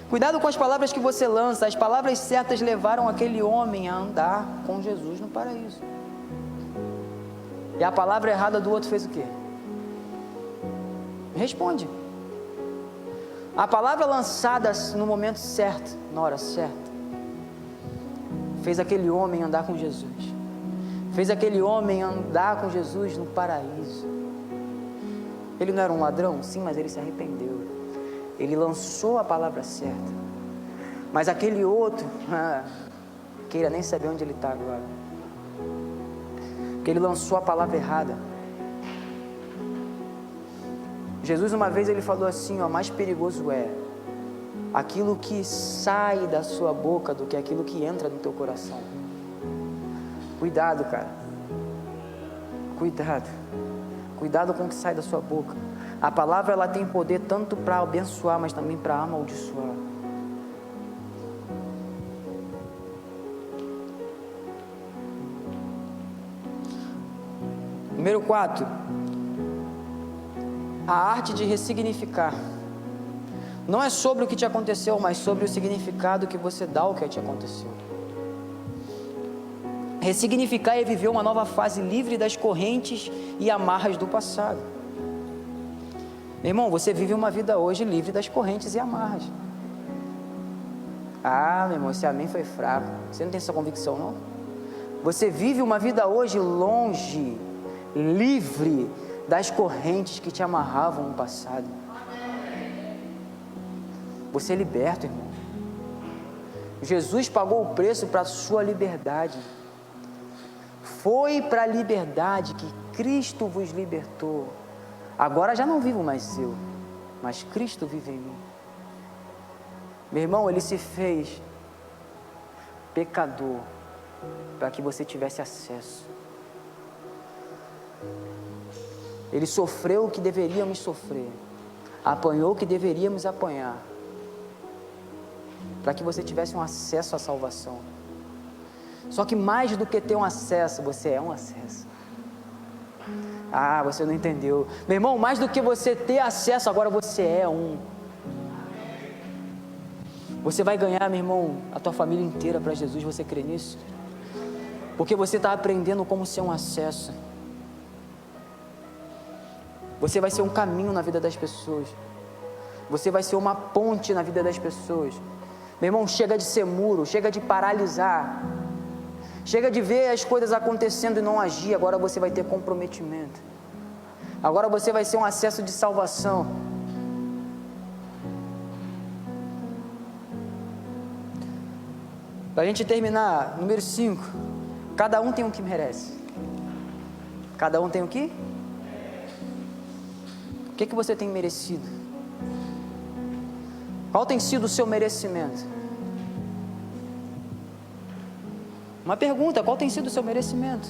Cuidado com as palavras que você lança. As palavras certas levaram aquele homem a andar com Jesus no paraíso. E a palavra errada do outro fez o quê? Responde. A palavra lançada no momento certo, na hora certa, fez aquele homem andar com Jesus. Fez aquele homem andar com Jesus no paraíso. Ele não era um ladrão? Sim, mas ele se arrependeu. Ele lançou a palavra certa. Mas aquele outro, queira nem saber onde ele está agora. porque ele lançou a palavra errada. Jesus uma vez ele falou assim, ó, mais perigoso é aquilo que sai da sua boca do que aquilo que entra no teu coração. Cuidado, cara. Cuidado. Cuidado com o que sai da sua boca. A palavra ela tem poder tanto para abençoar, mas também para amaldiçoar. Número 4. A arte de ressignificar. Não é sobre o que te aconteceu, mas sobre o significado que você dá ao que te aconteceu. Ressignificar é viver uma nova fase livre das correntes e amarras do passado. Meu irmão, você vive uma vida hoje livre das correntes e amarras. Ah, meu irmão, esse amém foi fraco. Você não tem essa convicção, não? Você vive uma vida hoje longe, livre das correntes que te amarravam no passado. Você é liberto, irmão. Jesus pagou o preço para a sua liberdade. Foi para a liberdade que Cristo vos libertou. Agora já não vivo mais eu, mas Cristo vive em mim. Meu irmão, Ele se fez pecador para que você tivesse acesso. Ele sofreu o que deveríamos sofrer, apanhou o que deveríamos apanhar, para que você tivesse um acesso à salvação. Só que mais do que ter um acesso, você é um acesso. Ah, você não entendeu. Meu irmão, mais do que você ter acesso, agora você é um. Você vai ganhar, meu irmão, a tua família inteira para Jesus, você crê nisso? Porque você está aprendendo como ser um acesso. Você vai ser um caminho na vida das pessoas. Você vai ser uma ponte na vida das pessoas. Meu irmão, chega de ser muro, chega de paralisar. Chega de ver as coisas acontecendo e não agir. Agora você vai ter comprometimento. Agora você vai ser um acesso de salvação. Para a gente terminar, número 5. Cada um tem o que merece. Cada um tem o que? O que você tem merecido? Qual tem sido o seu merecimento? Uma pergunta, qual tem sido o seu merecimento?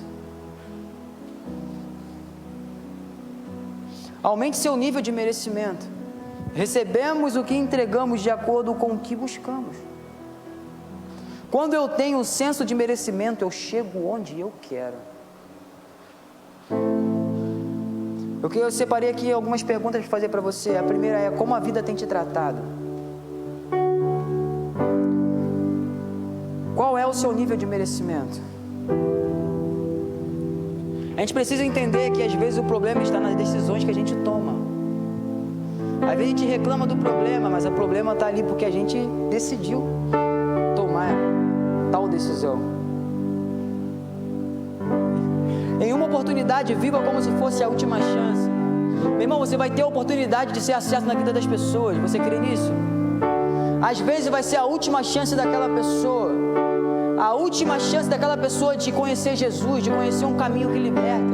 Aumente seu nível de merecimento. Recebemos o que entregamos de acordo com o que buscamos. Quando eu tenho o senso de merecimento, eu chego onde eu quero. Eu separei aqui algumas perguntas para fazer para você. A primeira é: como a vida tem te tratado? Qual é o seu nível de merecimento? A gente precisa entender que às vezes o problema está nas decisões que a gente toma. Às vezes a gente reclama do problema, mas o problema está ali porque a gente decidiu tomar tal decisão. Em uma oportunidade, viva como se fosse a última chance. Meu irmão, você vai ter a oportunidade de ser acesso na vida das pessoas. Você crê nisso? Às vezes vai ser a última chance daquela pessoa. A última chance daquela pessoa de conhecer Jesus, de conhecer um caminho que liberta.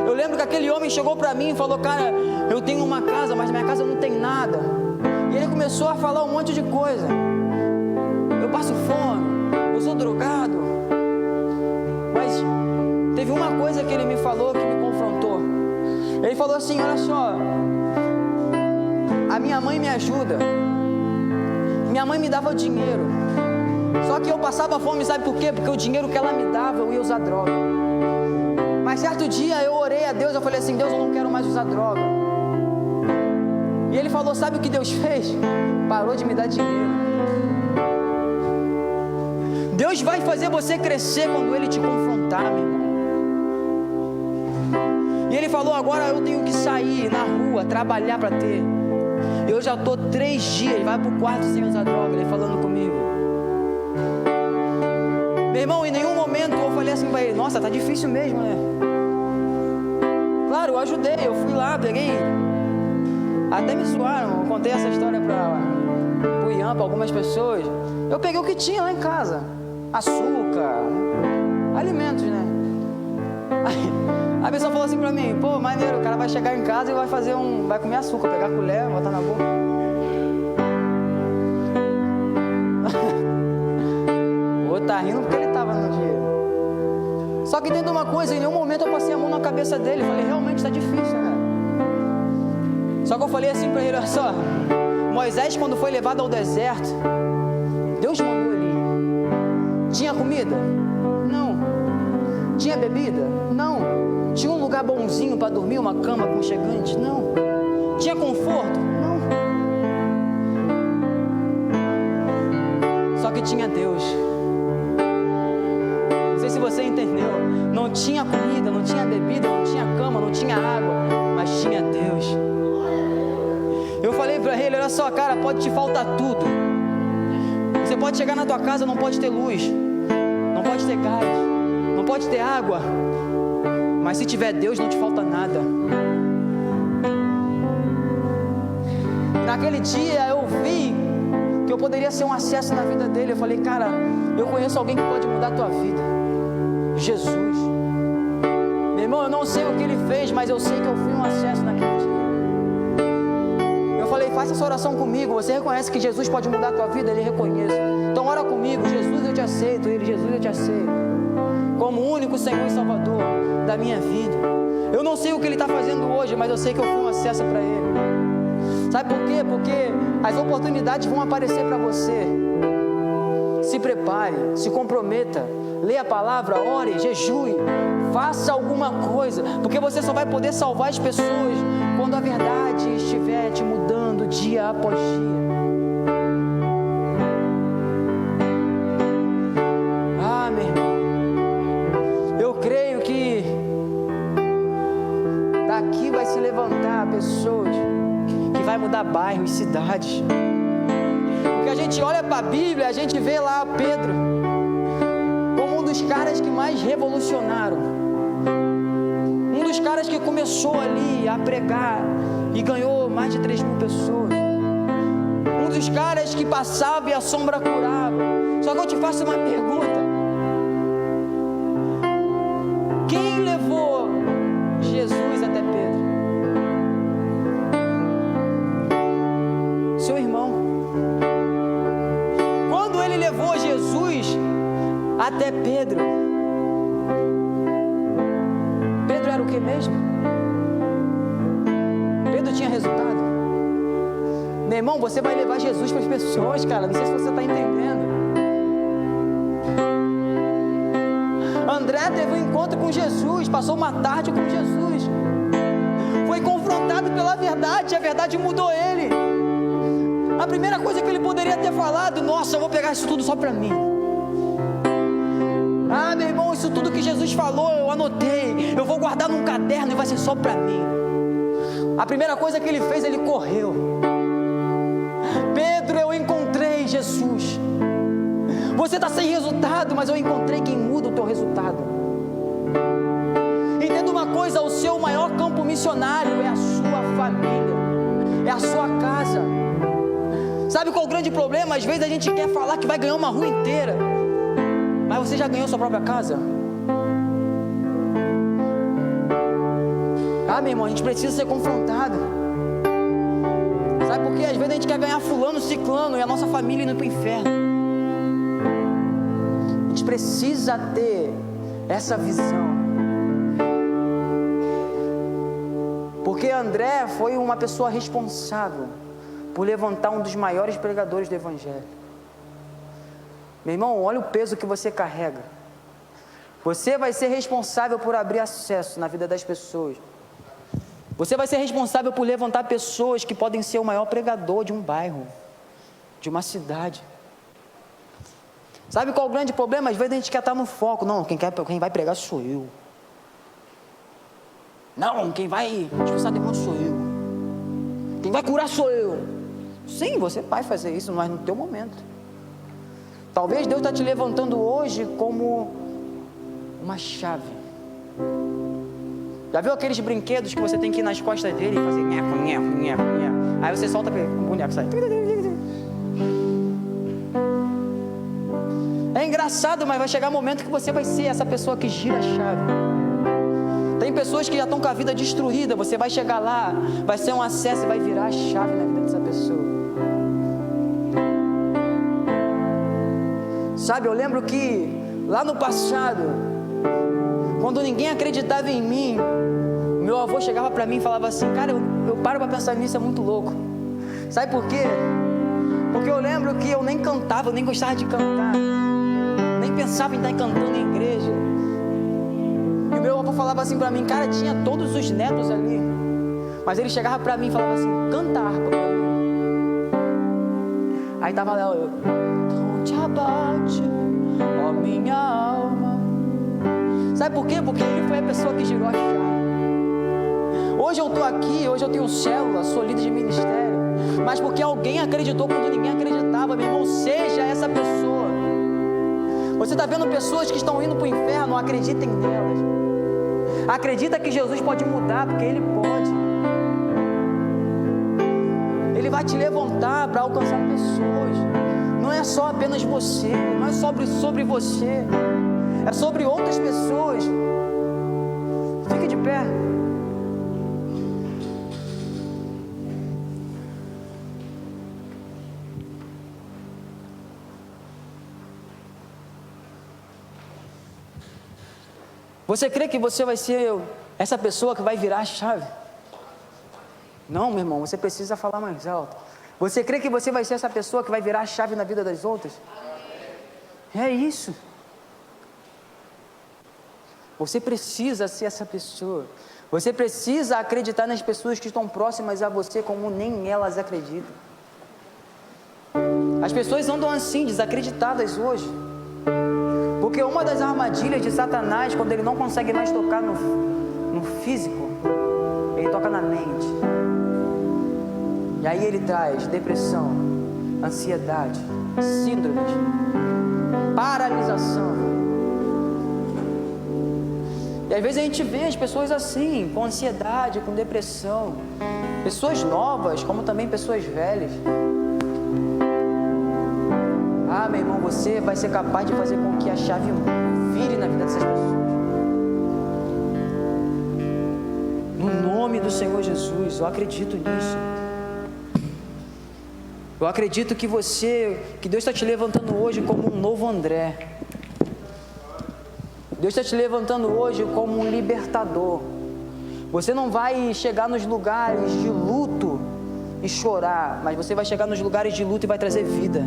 Eu lembro que aquele homem chegou para mim e falou: cara, eu tenho uma casa, mas minha casa não tem nada. E ele começou a falar um monte de coisa. Eu passo fome, eu sou drogado. Mas teve uma coisa que ele me falou que me confrontou. Ele falou assim: olha só, a minha mãe me ajuda. Minha mãe me dava dinheiro. Só que eu passava fome, sabe por quê? Porque o dinheiro que ela me dava, eu ia usar droga. Mas certo dia eu orei a Deus, eu falei assim: Deus, eu não quero mais usar droga. E Ele falou: sabe o que Deus fez? Parou de me dar dinheiro. Deus vai fazer você crescer quando Ele te confrontar, meu irmão. E Ele falou: agora eu tenho que sair na rua, trabalhar para ter. Eu já estou 3 dias, vai para o quarto sem usar droga. Ele falando comigo. Meu irmão, em nenhum momento eu falei assim para ele: nossa, tá difícil mesmo, né? Claro, eu ajudei, eu fui lá, peguei. Até me zoaram, eu contei essa história para o Ian, para algumas pessoas. Eu peguei o que tinha lá em casa: açúcar, alimentos, né? Aí a pessoa falou assim pra mim, pô, maneiro, o cara vai chegar em casa e vai comer açúcar, pegar a colher, botar na boca. O outro tá rindo porque ele tava no dia. Só que dentro de uma coisa, em nenhum momento eu passei a mão na cabeça dele. Falei, realmente tá difícil, né? Só que eu falei assim pra ele, olha só, Moisés quando foi levado ao deserto, Deus mandou ele ir. Tinha comida? Não. Tinha bebida? Não. Tinha um lugar bonzinho para dormir, uma cama aconchegante? Não. Tinha conforto? Não. Só que tinha Deus. Não sei se você entendeu. Não tinha comida, não tinha bebida, não tinha cama, não tinha água, mas tinha Deus. Eu falei para ele, olha só, cara, pode te faltar tudo. Você pode chegar na tua casa, não pode ter luz, não pode ter gás, não pode ter água, mas se tiver Deus, não te falta nada. Naquele dia eu vi que eu poderia ser um acesso na vida dele. Eu falei, cara, eu conheço alguém que pode mudar a tua vida, Jesus. Meu irmão, eu não sei o que ele fez, mas eu sei que eu fui um acesso naquele dia. Eu falei, faça essa oração comigo. Você reconhece que Jesus pode mudar a tua vida? Ele reconhece. Então ora comigo, Jesus, eu te aceito. Ele, Jesus, eu te aceito como o único Senhor e Salvador da minha vida. Eu não sei o que ele está fazendo hoje, mas eu sei que eu fui um acesso para ele. Sabe por quê? Porque as oportunidades vão aparecer para você. Se prepare, se comprometa, leia a palavra, ore, jejue, faça alguma coisa, porque você só vai poder salvar as pessoas quando a verdade estiver te mudando dia após dia. Ah, meu irmão, eu creio que daqui vai se levantar pessoas que vai mudar bairros, cidades. Porque a gente olha para a Bíblia, a gente vê lá Pedro como um dos caras que mais revolucionaram, um dos caras que começou ali a pregar e ganhou mais de 3.000 pessoas, um dos caras que passava e a sombra curava. Só que eu te faço uma pergunta: quem levou Jesus até Pedro? Seu irmão. Quando ele levou Jesus até Pedro, Pedro era o que mesmo? Pedro tinha resultado. Meu irmão, você vai levar Jesus para as pessoas, cara. Não sei se você está entendendo. André teve um encontro com Jesus, passou uma tarde com Jesus, foi confrontado pela verdade, a verdade mudou ele. A primeira coisa que ele poderia ter falado: nossa, eu vou pegar isso tudo só para mim. Ah, meu irmão, isso tudo que Jesus falou, eu anotei, eu vou guardar num caderno e vai ser só para mim. A primeira coisa que ele fez, ele correu. Pedro, eu encontrei Jesus. Você está sem resultado, mas eu encontrei quem muda o teu resultado. Entenda uma coisa: o seu maior campo missionário é a sua família, é a sua casa. Sabe qual é o grande problema? Às vezes a gente quer falar que vai ganhar uma rua inteira, mas você já ganhou sua própria casa? Ah, meu irmão, a gente precisa ser confrontado. Sabe por quê? Às vezes a gente quer ganhar fulano, ciclano e a nossa família indo para o inferno. A gente precisa ter essa visão. Porque André foi uma pessoa responsável por levantar um dos maiores pregadores do Evangelho. Meu irmão, olha o peso que você carrega. Você vai ser responsável por abrir acesso na vida das pessoas. Você vai ser responsável por levantar pessoas que podem ser o maior pregador de um bairro, de uma cidade. Sabe qual é o grande problema? Às vezes a gente quer estar no foco. Não, quem vai pregar sou eu. Não, quem vai expulsar demônio sou eu. Quem vai curar sou eu. Sim, você vai fazer isso, mas no teu momento. Talvez Deus está te levantando hoje como uma chave. Já viu aqueles brinquedos que você tem que ir nas costas dele e fazer nheco, nheco, nheco, nheco? Aí você solta para ele, o boneco sai. É engraçado, mas vai chegar um momento que você vai ser essa pessoa que gira a chave. Tem pessoas que já estão com a vida destruída. Você vai chegar lá, vai ser um acesso e vai virar a chave na vida dessa pessoa. Sabe, eu lembro que lá no passado, quando ninguém acreditava em mim, meu avô chegava para mim e falava assim: cara, eu paro para pensar nisso, é muito louco. Sabe por quê? Porque eu lembro que eu nem cantava, eu nem gostava de cantar, nem pensava em estar cantando em igreja. E o meu avô falava assim para mim: cara, tinha todos os netos ali, mas ele chegava para mim e falava assim: canta harpa pra mim. Aí tava lá eu: não te abate, ó minha alma. Sabe por quê? Porque ele foi a pessoa que girou a chave. Hoje eu estou aqui, hoje eu tenho célula, sou líder de ministério, mas porque alguém acreditou quando ninguém acreditava. Meu irmão, seja essa pessoa. Você está vendo pessoas que estão indo para o inferno, acreditem nelas. Acredita que Jesus pode mudar, porque Ele pode. Ele vai te levantar para alcançar pessoas. Não é só apenas você, não é sobre você, é sobre outras pessoas. Fique de pé. Você crê que você vai ser essa pessoa que vai virar a chave? Não, meu irmão, você precisa falar mais alto. Você crê que você vai ser essa pessoa que vai virar a chave na vida das outras? É isso. Você precisa ser essa pessoa. Você precisa acreditar nas pessoas que estão próximas a você como nem elas acreditam. As pessoas andam assim, desacreditadas hoje. Porque uma das armadilhas de Satanás, quando ele não consegue mais tocar no físico, ele toca na mente. E aí ele traz depressão, ansiedade, síndromes, paralisação. E às vezes a gente vê as pessoas assim, com ansiedade, com depressão. Pessoas novas, como também pessoas velhas. Ah, meu irmão, você vai ser capaz de fazer com que a chave vire na vida dessas pessoas. No nome do Senhor Jesus, eu acredito nisso. Eu acredito que Deus está te levantando hoje como um novo André. Deus está te levantando hoje como um libertador. Você não vai chegar nos lugares de luto e chorar, mas você vai chegar nos lugares de luto e vai trazer vida.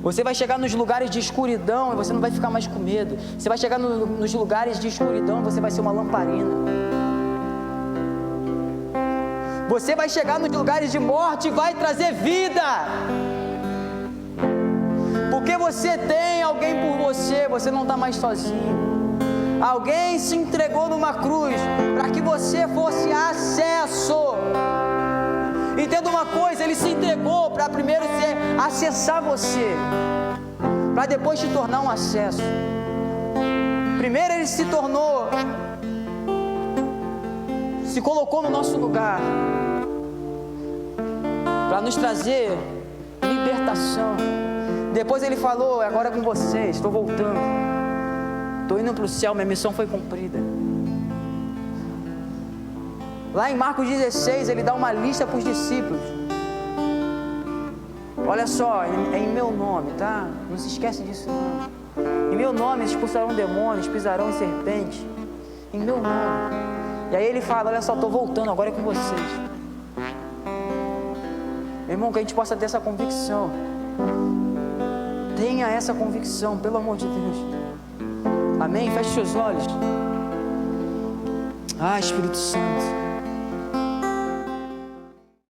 Você vai chegar nos lugares de escuridão e você não vai ficar mais com medo. Você vai chegar nos lugares de escuridão e você vai ser uma lamparina. Você vai chegar nos lugares de morte e vai trazer vida. Porque você tem alguém por você, você não está mais sozinho. Alguém se entregou numa cruz para que você fosse acesso. Entenda uma coisa, Ele se entregou para primeiro acessar você, para depois te tornar um acesso. Primeiro Ele se colocou no nosso lugar, para nos trazer libertação. Depois Ele falou: agora é com vocês, estou voltando, estou indo para o céu, minha missão foi cumprida. Lá em Marcos 16, Ele dá uma lista para os discípulos. Olha só, é em meu nome, tá? Não se esquece disso não. Em meu nome expulsarão demônios, pisarão em serpente. Em meu nome. E aí Ele fala: olha só, estou voltando, agora é com vocês. Meu irmão, que a gente possa ter essa convicção. Tenha essa convicção, pelo amor de Deus. Amém? Feche seus olhos. Ah, Espírito Santo.